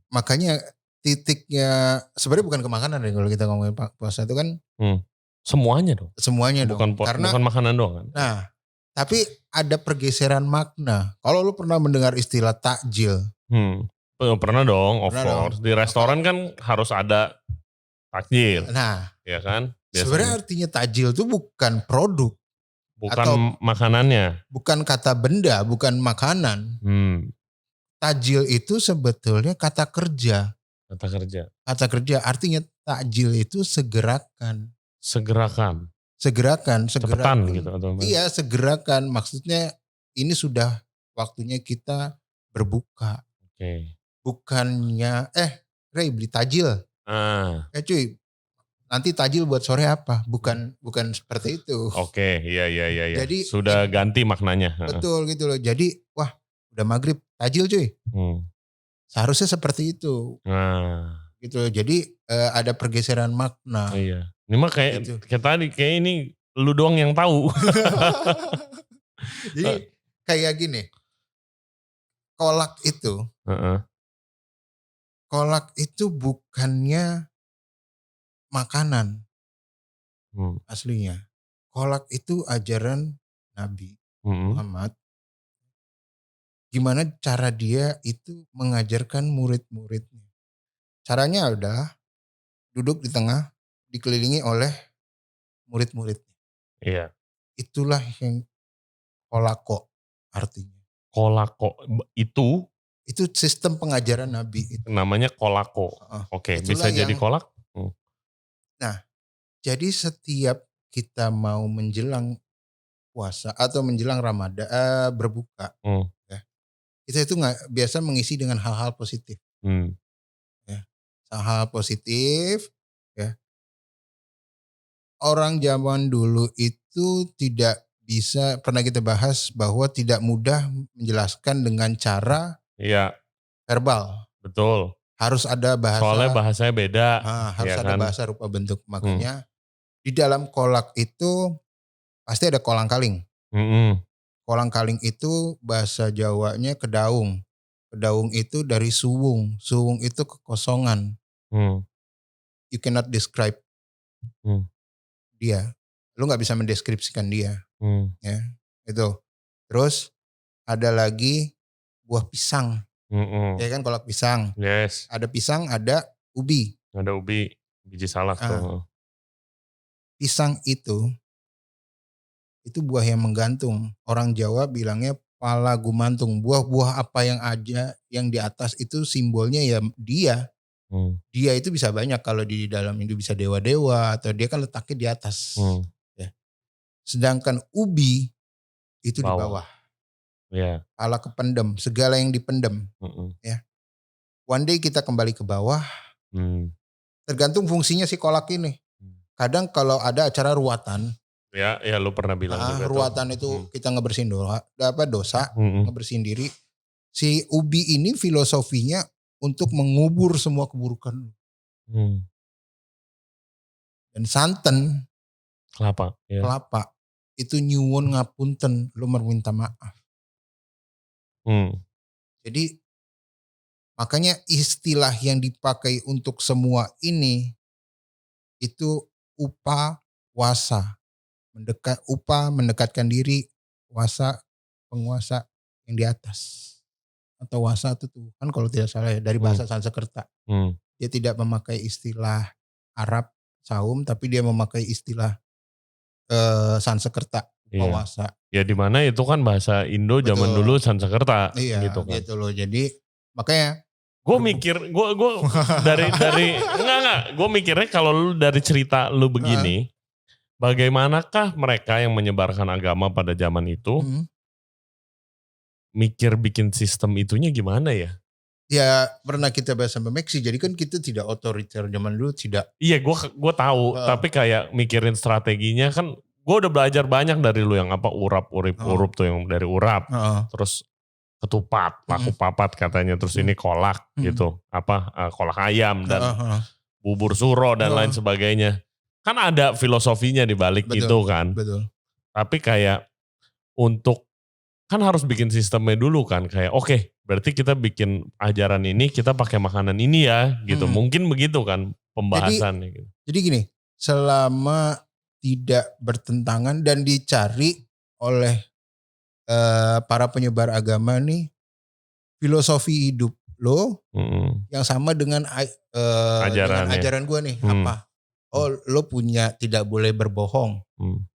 Speaker 2: makanya titiknya sebenarnya bukan ke makanan deh kalau kita ngomongin puasa itu kan
Speaker 3: Semuanya dong.
Speaker 2: semuanya
Speaker 3: Bukan
Speaker 2: dong. Karena
Speaker 3: bukan makanan doang kan.
Speaker 2: nah, tapi ada pergeseran makna. Kalau lu pernah mendengar istilah takjil.
Speaker 3: Pernah dong, of
Speaker 2: Pernah
Speaker 3: course. Di restoran kan harus ada takjil.
Speaker 2: Nah,
Speaker 3: Ya kan?
Speaker 2: sebenarnya artinya takjil itu bukan produk.
Speaker 3: Bukan
Speaker 2: atau
Speaker 3: makanannya.
Speaker 2: Bukan kata benda, bukan makanan. Takjil itu sebetulnya kata kerja.
Speaker 3: Kata kerja.
Speaker 2: Kata kerja artinya takjil itu segerakan.
Speaker 3: Segerakan.
Speaker 2: Cepetan
Speaker 3: gitu atau apa?
Speaker 2: Iya, segerakan. Maksudnya ini sudah waktunya kita berbuka.
Speaker 3: Oke.
Speaker 2: Bukannya Ray beli tajil. Cuy, nanti tajil buat sore apa? Bukan seperti itu.
Speaker 3: Oke, iya.
Speaker 2: Jadi
Speaker 3: sudah ganti maknanya.
Speaker 2: Betul gitu loh. Jadi wah, udah maghrib tajil cuy. Seharusnya seperti itu. Gitu loh. Jadi ada pergeseran makna.
Speaker 3: Iya. Ini mah kayak
Speaker 2: Gitu.
Speaker 3: tadi kayak ini lu doang yang tahu.
Speaker 2: Jadi kayak gini. Kolak itu bukannya makanan aslinya. Kolak itu ajaran Nabi Muhammad. Gimana cara dia itu mengajarkan murid-muridnya. Caranya udah duduk di tengah, dikelilingi oleh murid-muridnya.
Speaker 3: Iya.
Speaker 2: Itulah yang kolako artinya.
Speaker 3: Kolako itu
Speaker 2: sistem pengajaran Nabi itu.
Speaker 3: Namanya kolako. Oke, bisa jadi kolak.
Speaker 2: Nah, jadi setiap kita mau menjelang puasa atau menjelang Ramadan berbuka, ya, kita itu biasa mengisi dengan hal-hal positif. Ya, hal-hal positif. Ya. Orang zaman dulu itu tidak bisa, pernah kita bahas bahwa tidak mudah menjelaskan dengan cara verbal.
Speaker 3: Betul.
Speaker 2: Harus ada bahasa.
Speaker 3: Soalnya bahasanya beda.
Speaker 2: Harus ada bahasa rupa bentuk. Makanya di dalam kolak itu pasti ada kolang-kaling. Kolang-kaling itu bahasa Jawanya kedaung. Kedaung itu dari suwung. Suwung itu kekosongan. You cannot describe dia. Lu gak bisa mendeskripsikan dia. Ya, itu. Terus ada lagi buah pisang. Ya kan kolak pisang.
Speaker 3: Yes.
Speaker 2: Ada pisang, ada ubi.
Speaker 3: Ada ubi, biji salak tuh.
Speaker 2: Pisang itu buah yang menggantung. Orang Jawa bilangnya pala gumantung. Buah-buah apa yang aja yang di atas itu simbolnya ya dia. Dia itu bisa banyak, kalau di dalam itu bisa dewa-dewa atau dia kan letaknya di atas. Ya. Sedangkan ubi itu di bawah.
Speaker 3: Yeah.
Speaker 2: Pala kependem, segala yang dipendem. Ya. One day kita kembali ke bawah. Tergantung fungsinya si kolak ini. Kadang kalau ada acara ruatan.
Speaker 3: Ya lu pernah bilang juga
Speaker 2: ruatan itu kita ngebersihin dosa, ngebersihin diri. Si ubi ini filosofinya untuk mengubur semua keburukan. Dan santen,
Speaker 3: kelapa
Speaker 2: itu nyuwun ngapunten, lu meminta maaf. Jadi makanya istilah yang dipakai untuk semua ini itu upawasa. Mendekatkan diri, wasa penguasa yang di atas. Atau wasa itu Tuhan kalau tidak salah ya, dari bahasa Sanskerta. Dia tidak memakai istilah Arab saum, tapi dia memakai istilah Sanskerta, wasa.
Speaker 3: Ya di mana itu kan bahasa Indo zaman dulu Sanskerta.
Speaker 2: Iya,
Speaker 3: gitu kan.
Speaker 2: Gitu loh. Jadi makanya
Speaker 3: gue mikir, gue dari enggak, gue mikirnya kalau lu dari cerita lu begini, bagaimanakah mereka yang menyebarkan agama pada zaman itu mikir bikin sistem itunya gimana ya?
Speaker 2: Ya pernah kita bahas sama Meksi, jadi kan kita tidak otoriter zaman dulu, tidak.
Speaker 3: Iya gue tahu, tapi kayak mikirin strateginya kan, gue udah belajar banyak dari lu yang apa urap tuh yang dari urap, terus ketupat, laku papat katanya, terus ini kolak gitu, kolak ayam dan bubur suro dan lain sebagainya. Kan ada filosofinya di balik itu kan.
Speaker 2: Betul.
Speaker 3: Tapi kayak untuk kan harus bikin sistemnya dulu kan, kayak oke, berarti kita bikin ajaran ini, kita pakai makanan ini ya, gitu. Mungkin begitu kan pembahasannya. Gitu.
Speaker 2: Jadi gini, selama tidak bertentangan dan dicari oleh para penyebar agama nih, filosofi hidup lo yang sama dengan ajaran gue nih, apa? Oh, lo punya tidak boleh berbohong.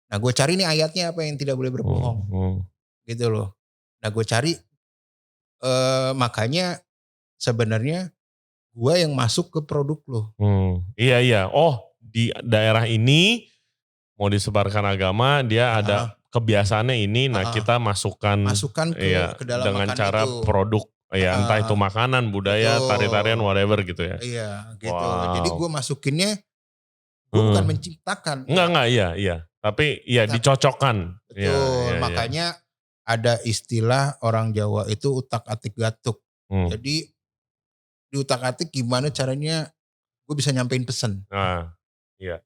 Speaker 2: Nah, gue cari nih ayatnya apa yang tidak boleh berbohong. Gitu loh. Nah, gue cari makanya sebenarnya gue yang masuk ke produk lo.
Speaker 3: Iya. Oh, di daerah ini mau disebarkan agama, dia ada kebiasaannya ini. Nah, kita masukkan
Speaker 2: ke dalam
Speaker 3: dengan
Speaker 2: makan
Speaker 3: cara
Speaker 2: itu.
Speaker 3: produk. Ya, entah itu makanan, budaya, tari-tarian, whatever gitu ya.
Speaker 2: Iya, gitu.
Speaker 3: Wow.
Speaker 2: Jadi gue masukinnya, gue bukan menciptakan.
Speaker 3: Enggak, iya. Tapi ya dicocokkan.
Speaker 2: Betul, makanya ada istilah orang Jawa itu utak-atik gatuk. Jadi di utak-atik gimana caranya gue bisa nyampein pesan.
Speaker 3: Iya.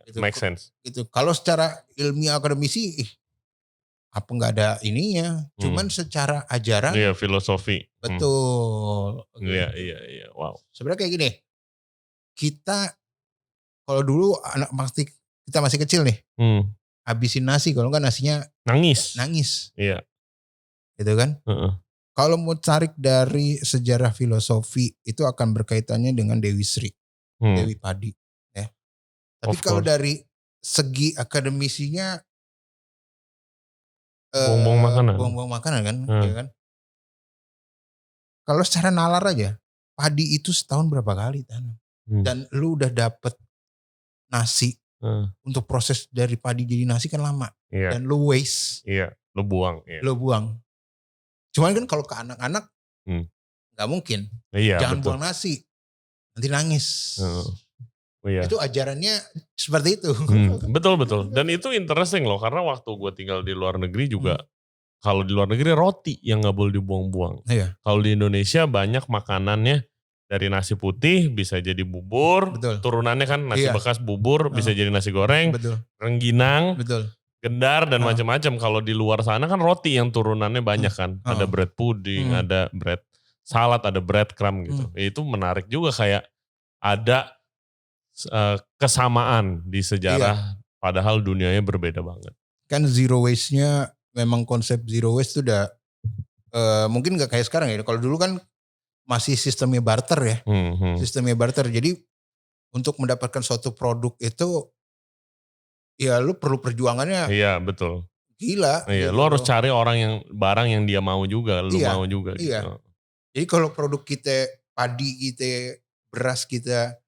Speaker 2: Gitu.
Speaker 3: Make sense.
Speaker 2: Gitu. Kalau secara ilmiah akademisi, apa nggak ada ininya. Cuman secara ajaran.
Speaker 3: Iya, filosofi.
Speaker 2: Betul.
Speaker 3: Iya. Wow.
Speaker 2: Sebenarnya kayak gini. Kita kalau dulu kita masih kecil nih. Habisin nasi, kalau enggak nasinya nangis.
Speaker 3: Iya.
Speaker 2: Gitu kan? Kalau mau tarik dari sejarah filosofi itu akan berkaitannya dengan Dewi Sri, Dewi Padi. Ya. Tapi kalau dari segi akademisinya, buang-buang makanan kan, ya kan? Kalau secara nalar aja, padi itu setahun berapa kali tanam, dan lu udah dapet nasi untuk proses dari padi jadi nasi kan lama, dan lu waste,
Speaker 3: lu buang.
Speaker 2: Cuman kan kalau ke anak-anak nggak mungkin, jangan buang nasi, nanti nangis. Itu ajarannya seperti itu.
Speaker 3: Betul. Dan itu interesting loh, karena waktu gue tinggal di luar negeri juga, kalau di luar negeri roti yang nggak boleh dibuang-buang. Kalau di Indonesia banyak makanannya dari nasi putih bisa jadi bubur, turunannya kan nasi bekas bubur bisa jadi nasi goreng, rengginang, gendar dan macam-macam. Kalau di luar sana kan roti yang turunannya banyak kan, ada bread pudding, ada bread salad, ada bread crumb gitu. Itu menarik juga, kayak ada kesamaan di sejarah, padahal dunianya berbeda banget.
Speaker 2: Kan zero waste-nya, memang konsep zero waste itu udah mungkin gak kayak sekarang ya. Kalau dulu kan masih sistemnya barter ya. Sistemnya barter. Jadi untuk mendapatkan suatu produk itu ya lu perlu perjuangannya.
Speaker 3: Iya, betul.
Speaker 2: Gila.
Speaker 3: Iya,
Speaker 2: gitu.
Speaker 3: lu harus cari barang yang dia mau juga, lu mau juga gitu.
Speaker 2: Jadi kalau produk kita, padi kita, beras kita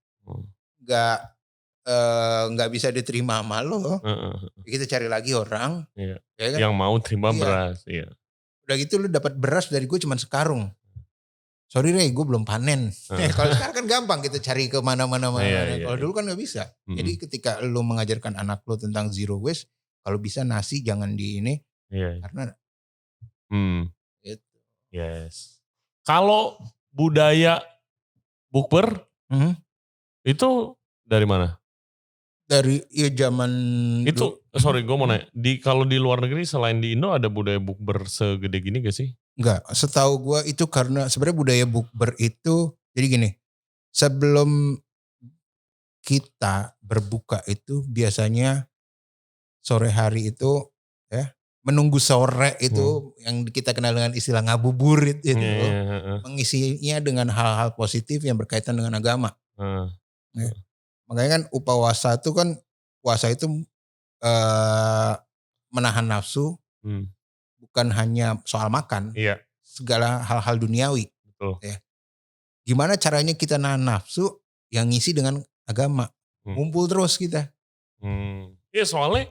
Speaker 2: nggak bisa diterima sama lo, kita cari lagi orang
Speaker 3: ya kan?
Speaker 2: yang
Speaker 3: mau terima beras.
Speaker 2: Udah gitu lu dapat beras dari gue cuma sekarung, sorry Rey, gue belum panen. Kalau sekarang kan gampang kita cari ke mana-mana. Kalau dulu kan nggak bisa. Jadi ketika lu mengajarkan anak lu tentang zero waste, kalau bisa nasi jangan di ini, karena
Speaker 3: gitu. Yes. Kalau budaya bukber itu dari mana?
Speaker 2: Dari zaman
Speaker 3: itu. Sorry, gue mau nanya. Kalau di luar negeri selain di Indo ada budaya bukber segede gini gak sih?
Speaker 2: Enggak. Setahu gue itu karena sebenarnya budaya bukber itu jadi gini. Sebelum kita berbuka itu biasanya sore hari itu menunggu sore itu yang kita kenal dengan istilah ngabuburit itu mengisinya dengan hal-hal positif yang berkaitan dengan agama. Makanya kan upawasa itu kan, puasa itu menahan nafsu, bukan hanya soal makan, segala hal-hal duniawi. Ya. Gimana caranya kita nahan nafsu yang ngisi dengan agama, ngumpul terus kita.
Speaker 3: Iya, soalnya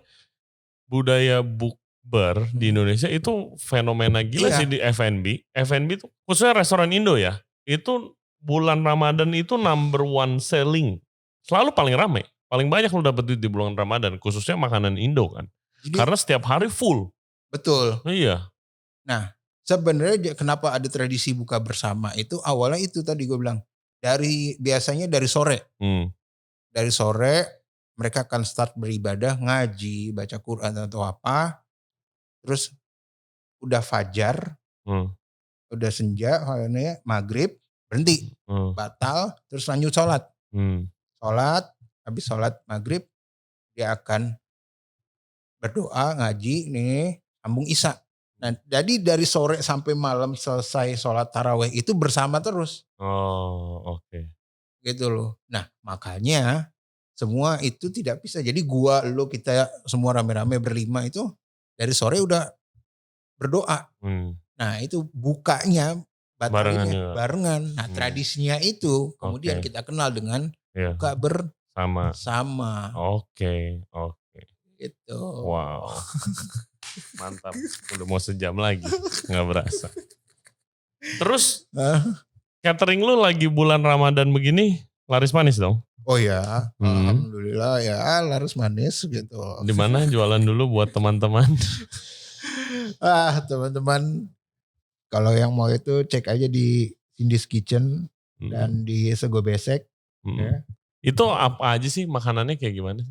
Speaker 3: budaya bukber di Indonesia itu fenomena gila sih di F&B. F&B itu khususnya restoran Indo ya, itu bulan Ramadan itu number one selling. Selalu paling rame, paling banyak lu dapet duit di bulan Ramadan, khususnya makanan Indo kan. Jadi, karena setiap hari full.
Speaker 2: Betul.
Speaker 3: Iya.
Speaker 2: Nah, sebenarnya kenapa ada tradisi buka bersama itu awalnya itu tadi gue bilang. Biasanya dari sore. Dari sore mereka akan start beribadah, ngaji, baca Quran atau apa. Terus udah fajar, udah senja, maghrib, berhenti, batal, terus lanjut sholat. Sholat, habis sholat maghrib, dia akan berdoa, ngaji, nih, sambung isya. Nah, jadi dari sore sampai malam selesai sholat taraweh itu bersama terus.
Speaker 3: Oh, oke.
Speaker 2: Gitu loh. Nah, makanya semua itu tidak bisa. Jadi gua, lo, kita semua rame-rame berlima itu dari sore udah berdoa. Nah, itu bukanya batalinnya barengan. Nah, tradisinya itu kemudian kita kenal dengan buka bersama.
Speaker 3: Oke.
Speaker 2: Gitu.
Speaker 3: Wow. Mantap. Udah mau sejam lagi. Nggak berasa. Terus catering lu lagi bulan Ramadan begini laris manis dong?
Speaker 2: Oh ya, alhamdulillah ya laris manis gitu.
Speaker 3: Di mana jualan dulu buat teman-teman?
Speaker 2: Teman-teman kalau yang mau itu cek aja di Cindy's Kitchen dan di Sego Besek. Ya.
Speaker 3: Itu apa aja sih makanannya kayak gimana?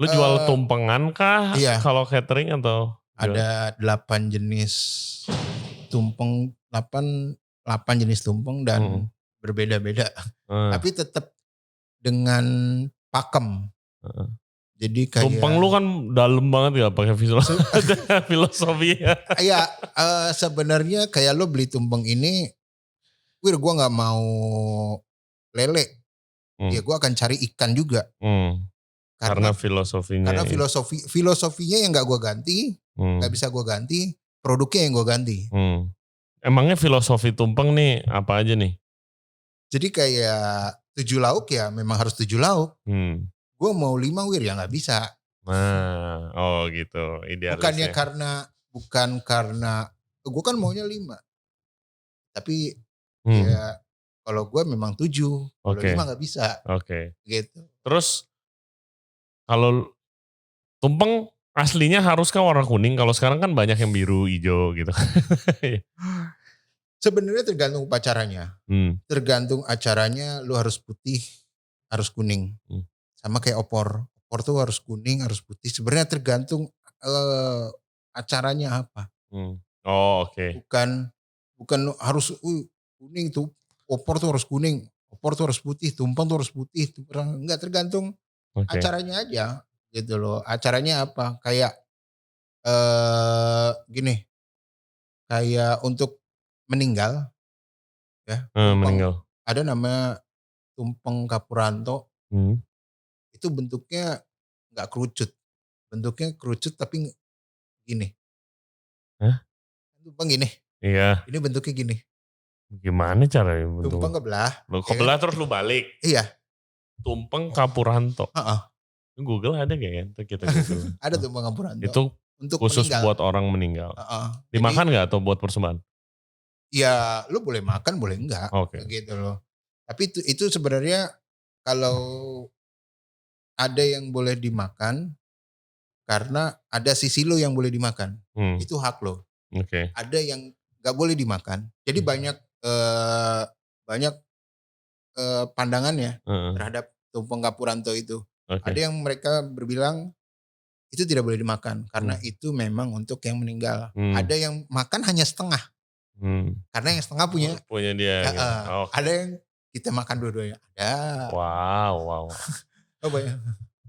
Speaker 3: Lu jual tumpengan kah?
Speaker 2: Iya.
Speaker 3: Kalau catering atau?
Speaker 2: Ada 8 jenis tumpeng, 8 jenis tumpeng dan berbeda-beda. Tapi tetap dengan pakem. Jadi kayak
Speaker 3: tumpeng lu kan dalam banget gak pakai filosofi.
Speaker 2: Iya, sebenarnya kayak lo beli tumpeng ini, gue nggak mau lele. Ya gue akan cari ikan juga.
Speaker 3: Karena filosofinya.
Speaker 2: Karena filosofinya yang nggak gue ganti, nggak bisa gue ganti, produknya yang gue ganti.
Speaker 3: Emangnya filosofi tumpeng nih apa aja nih?
Speaker 2: Jadi kayak 7 lauk ya memang harus 7 lauk. Gue mau 5 ya nggak bisa.
Speaker 3: Nah, oh gitu.
Speaker 2: Idealisnya. Bukan karena gue kan maunya 5. Tapi ya kalau gue memang 7, kalau 5 nggak bisa.
Speaker 3: Oke.
Speaker 2: Gitu.
Speaker 3: Terus kalau tumpeng aslinya haruskah warna kuning? Kalau sekarang kan banyak yang biru, hijau gitu.
Speaker 2: Sebenarnya tergantung upacaranya. Tergantung acaranya, lu harus putih, harus kuning. Sama kayak opor. Opor tuh harus kuning, harus putih. Sebenarnya tergantung acaranya apa.
Speaker 3: Oh, oke.
Speaker 2: Bukan harus kuning tuh. Opor tuh harus kuning. Opor tuh harus putih. Tumpeng tuh harus putih. Enggak, tergantung acaranya aja. Gitu loh. Acaranya apa? Kayak gini. Kayak untuk meninggal. Ya.
Speaker 3: Meninggal.
Speaker 2: Ada namanya tumpeng Kapuranto. Itu bentuknya nggak kerucut. Bentuknya kerucut tapi gini. Tumpeng gini.
Speaker 3: Iya.
Speaker 2: Ini bentuknya gini.
Speaker 3: Gimana caranya bentuknya?
Speaker 2: Tumpeng kebelah.
Speaker 3: Lu kebelah terus lu balik.
Speaker 2: Iya.
Speaker 3: Tumpeng Kapuranto. Google ada gak ya? Kita Google.
Speaker 2: Ada tumpeng Kapuranto.
Speaker 3: Itu untuk khusus meninggal. Buat orang meninggal. Dimakan nggak atau buat persembahan?
Speaker 2: Ya lu boleh makan boleh enggak. Gitu loh. Tapi itu sebenarnya kalau ada yang boleh dimakan karena ada sisi lo yang boleh dimakan. Itu hak lo. Ada yang gak boleh dimakan. Jadi banyak pandangannya terhadap tumpeng Kapuranto itu. Ada yang mereka berbilang itu tidak boleh dimakan karena itu memang untuk yang meninggal. Ada yang makan hanya setengah. Karena yang setengah punya
Speaker 3: dia.
Speaker 2: Gitu. Ada yang kita makan dua-duanya. Ada.
Speaker 3: Wow.
Speaker 2: Oh banyak.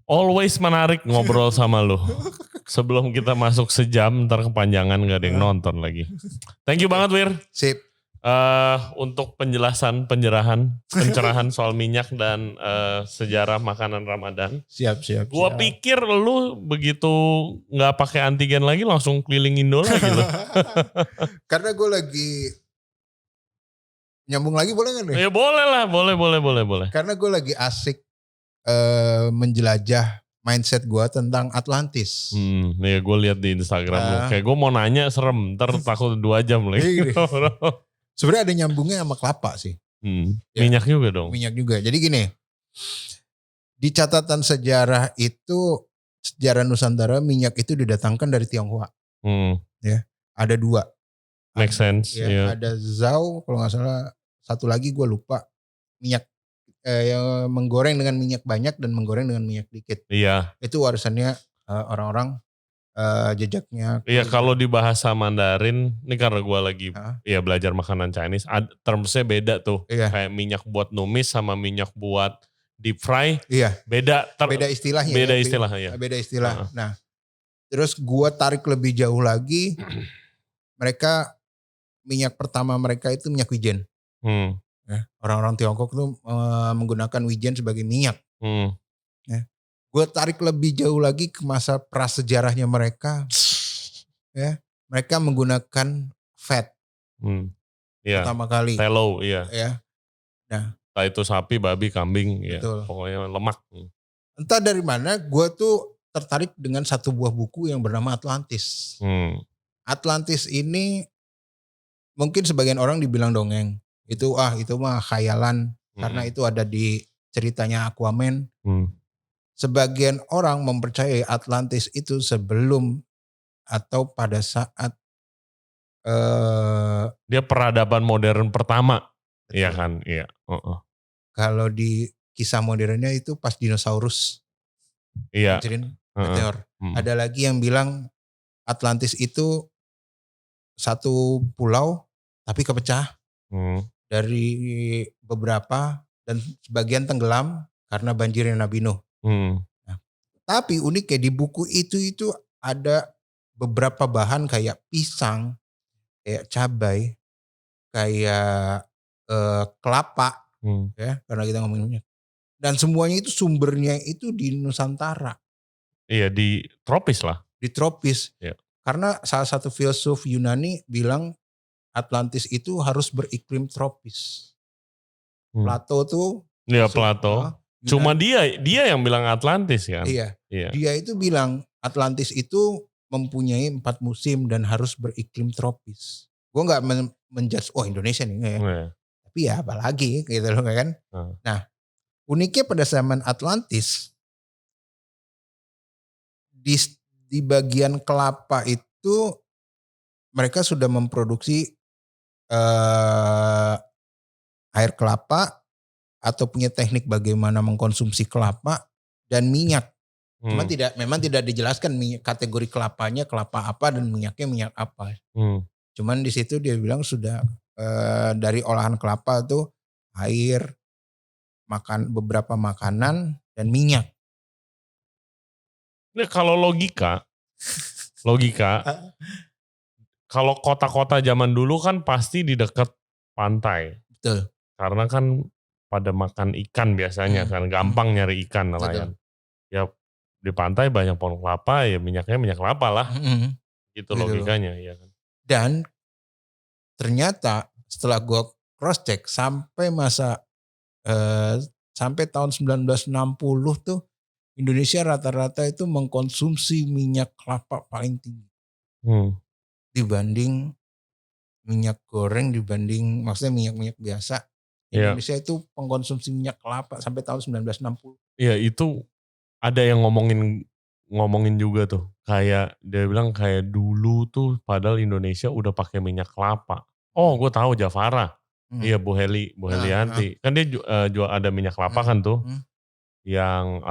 Speaker 3: Always menarik ngobrol sama lu. Sebelum kita masuk sejam, ntar kepanjangan gak ada yang nonton lagi. Thank you banget Wir.
Speaker 2: Sip.
Speaker 3: Untuk pencerahan soal minyak dan sejarah makanan Ramadan.
Speaker 2: Siap.
Speaker 3: Gua pikir lu begitu nggak pakai antigen lagi langsung keliling Indo lagi lo.
Speaker 2: Karena gue lagi nyambung lagi boleh nggak nih?
Speaker 3: Ya boleh lah, boleh. Karena
Speaker 2: gue lagi asik menjelajah mindset gue tentang Atlantis.
Speaker 3: Ya gue lihat di Instagram lu. Kayak gue mau nanya serem, ntar takut 2 jam lagi.
Speaker 2: Sebenarnya ada nyambungnya sama kelapa sih.
Speaker 3: Minyak juga dong.
Speaker 2: Minyak juga. Jadi gini, di catatan sejarah itu, sejarah Nusantara minyak itu didatangkan dari Tionghoa. Ya, ada 2.
Speaker 3: Make sense.
Speaker 2: Ya, ada Zhao, kalau nggak salah. Satu lagi gue lupa. Minyak yang menggoreng dengan minyak banyak dan menggoreng dengan minyak dikit.
Speaker 3: Iya.
Speaker 2: Itu warisannya orang-orang jejaknya.
Speaker 3: Iya kalau di bahasa Mandarin, ini karena gue lagi ya belajar makanan Chinese, termsnya beda tuh.
Speaker 2: Iya.
Speaker 3: Kayak minyak buat numis sama minyak buat deep fry,
Speaker 2: iya.
Speaker 3: beda
Speaker 2: istilahnya.
Speaker 3: Beda istilah ya.
Speaker 2: Beda istilah. Nah, terus gue tarik lebih jauh lagi, mereka minyak pertama mereka itu minyak wijen. Ya, orang-orang Tiongkok tuh menggunakan wijen sebagai minyak. Ya. Gue tarik lebih jauh lagi ke masa prasejarahnya mereka. Ya, mereka menggunakan fat pertama kali.
Speaker 3: Tallow, iya.
Speaker 2: Ya. Nah,
Speaker 3: entah itu sapi, babi, kambing,
Speaker 2: betul.
Speaker 3: Ya, pokoknya lemak.
Speaker 2: Entah dari mana, gue tuh tertarik dengan satu buah buku yang bernama Atlantis. Atlantis ini mungkin sebagian orang dibilang dongeng. Itu mah khayalan karena itu ada di ceritanya Aquaman. Sebagian orang mempercayai Atlantis itu sebelum atau pada saat
Speaker 3: dia peradaban modern pertama. Betul. Iya kan, iya.
Speaker 2: Kalau di kisah modernnya itu pas dinosaurus.
Speaker 3: Iya.
Speaker 2: Meteor. Ada lagi yang bilang Atlantis itu satu pulau tapi kepecah dari beberapa dan sebagian tenggelam karena banjirnya Nabi Nuh. Nah, tapi uniknya di buku itu ada beberapa bahan kayak pisang, kayak cabai, kayak kelapa, ya karena kita ngomongin minyak. Dan semuanya itu sumbernya itu di Nusantara.
Speaker 3: Iya di tropis lah.
Speaker 2: Di tropis. Ya. Karena salah satu filsuf Yunani bilang Atlantis itu harus beriklim tropis. Plato tuh.
Speaker 3: Iya Plato. Cuma dia yang bilang Atlantis kan.
Speaker 2: Iya. Dia itu bilang Atlantis itu mempunyai 4 musim dan harus beriklim tropis. Gue gak menjudge Indonesia nih. Tapi ya apalagi gitu loh kan. Nah uniknya pada zaman Atlantis di bagian kelapa itu mereka sudah memproduksi air kelapa atau punya teknik bagaimana mengkonsumsi kelapa dan minyak. Memang tidak dijelaskan kategori kelapanya kelapa apa dan minyaknya minyak apa. Cuman di situ dia bilang sudah dari olahan kelapa tuh air, beberapa makanan dan minyak.
Speaker 3: Ini kalau logika kalau kota-kota zaman dulu kan pasti di dekat pantai.
Speaker 2: Betul.
Speaker 3: Karena kan pada makan ikan biasanya kan gampang nyari ikan nelayan. Ya di pantai banyak pohon kelapa ya minyaknya minyak kelapa lah. Gitu logikanya ya kan.
Speaker 2: Dan ternyata setelah gue cross check sampai sampai tahun 1960 tuh Indonesia rata-rata itu mengkonsumsi minyak kelapa paling tinggi dibanding minyak goreng, maksudnya minyak biasa. Indonesia itu pengkonsumsi minyak kelapa sampai tahun 1960.
Speaker 3: Iya itu ada yang ngomongin juga tuh. Kayak dia bilang kayak dulu tuh padahal Indonesia udah pakai minyak kelapa. Oh gue tahu Jafara. Iya Bu Helianti. Kan dia jual ada minyak kelapa kan tuh. Yang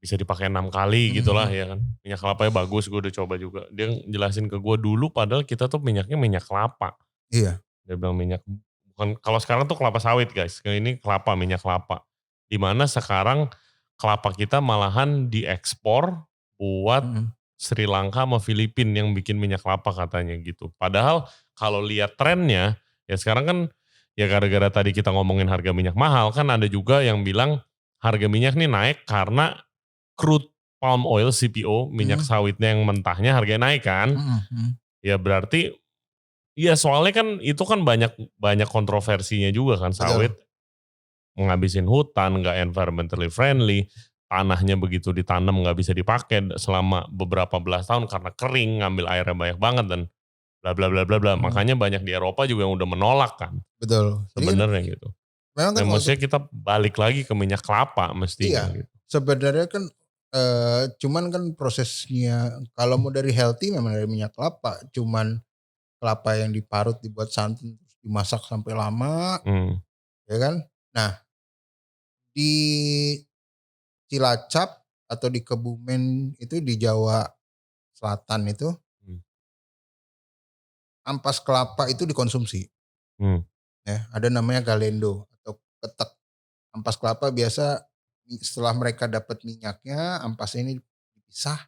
Speaker 3: bisa dipakai 6 kali gitulah ya kan. Minyak kelapanya bagus, gue udah coba juga. Dia jelasin ke gue dulu padahal kita tuh minyaknya minyak kelapa.
Speaker 2: Iya.
Speaker 3: Dia bilang bukan kalau sekarang tuh kelapa sawit guys. Ini kelapa, minyak kelapa. Dimana sekarang kelapa kita malahan diekspor buat Sri Lanka sama Filipina yang bikin minyak kelapa katanya gitu. Padahal kalau lihat trennya ya sekarang kan ya gara-gara tadi kita ngomongin harga minyak mahal kan ada juga yang bilang harga minyak nih naik karena crude palm oil CPO minyak sawitnya yang mentahnya harganya naik kan. Ya berarti ya soalnya kan itu kan banyak kontroversinya juga kan sawit. Betul. Menghabisin hutan, nggak environmentally friendly, tanahnya begitu ditanam nggak bisa dipakai selama beberapa belas tahun karena kering, ngambil airnya banyak banget dan bla bla bla bla bla. Makanya banyak di Eropa juga yang udah menolak kan.
Speaker 2: Betul.
Speaker 3: Sebenarnya gitu. Memang kan maksudnya kita balik lagi ke minyak kelapa mestinya.
Speaker 2: Iya.
Speaker 3: Gitu.
Speaker 2: Sebenarnya kan cuman kan prosesnya kalau mau dari healthy memang dari minyak kelapa, cuman kelapa yang diparut dibuat santan terus dimasak sampai lama, ya kan? Nah di Cilacap atau di Kebumen itu di Jawa Selatan itu ampas kelapa itu dikonsumsi. Ya, ada namanya galendo atau ketek. Ampas kelapa biasa setelah mereka dapat minyaknya, ampas ini dipisah,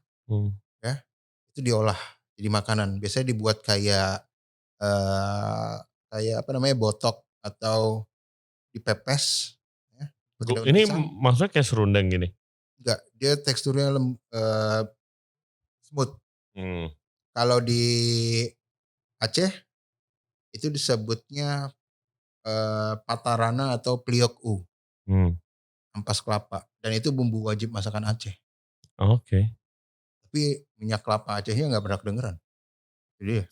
Speaker 2: ya, itu diolah jadi makanan. Biasanya dibuat kayak botok atau dipepes. Ya,
Speaker 3: ini maksudnya kayak serundeng gini?
Speaker 2: Enggak, dia teksturnya smooth. Kalau di Aceh itu disebutnya patarana atau pliok u. Ampas kelapa. Dan itu bumbu wajib masakan Aceh.
Speaker 3: Oke.
Speaker 2: Tapi minyak kelapa Acehnya gak pernah kedengeran. Jadi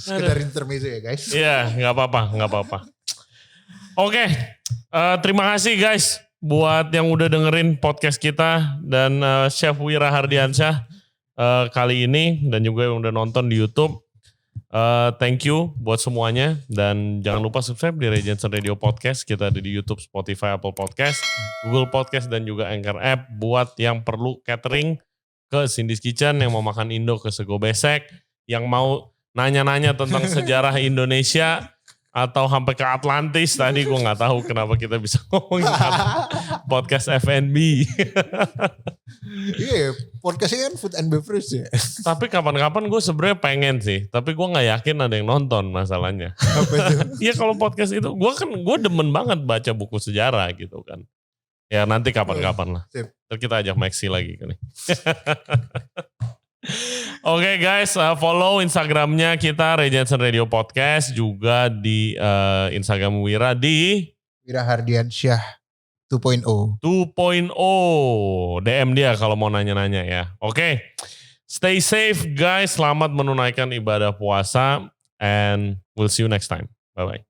Speaker 2: sekedar intermezzo ya guys.
Speaker 3: Iya, gak apa-apa. Oke, terima kasih guys buat yang udah dengerin podcast kita dan Chef Wira Hardiansyah kali ini dan juga yang udah nonton di YouTube. Thank you buat semuanya dan jangan lupa subscribe di Regensen Radio Podcast. Kita ada di YouTube, Spotify, Apple Podcast, Google Podcast dan juga Anchor App. Buat yang perlu catering ke Cindy's Kitchen, yang mau makan Indo ke Sego Besek, yang mau nanya-nanya tentang sejarah Indonesia atau sampai ke Atlantis. Tadi gue nggak tahu kenapa kita bisa ngomongin podcast F&B.
Speaker 2: Iya, podcastnya kan food and beverage ya.
Speaker 3: Tapi kapan-kapan gue sebenarnya pengen sih, tapi gue nggak yakin ada yang nonton masalahnya.
Speaker 2: Apa itu?
Speaker 3: Iya kalau podcast itu, gue demen banget baca buku sejarah gitu kan. Ya nanti kapan-kapan lah. Terus kita ajak Maxi lagi kali. Oke guys, follow Instagramnya kita Regensen Radio Podcast, juga di Instagram Wira di
Speaker 2: Wira Hardiansyah 2.0.
Speaker 3: DM dia kalau mau nanya-nanya ya. Oke. Stay safe guys, selamat menunaikan ibadah puasa and we'll see you next time. Bye-bye.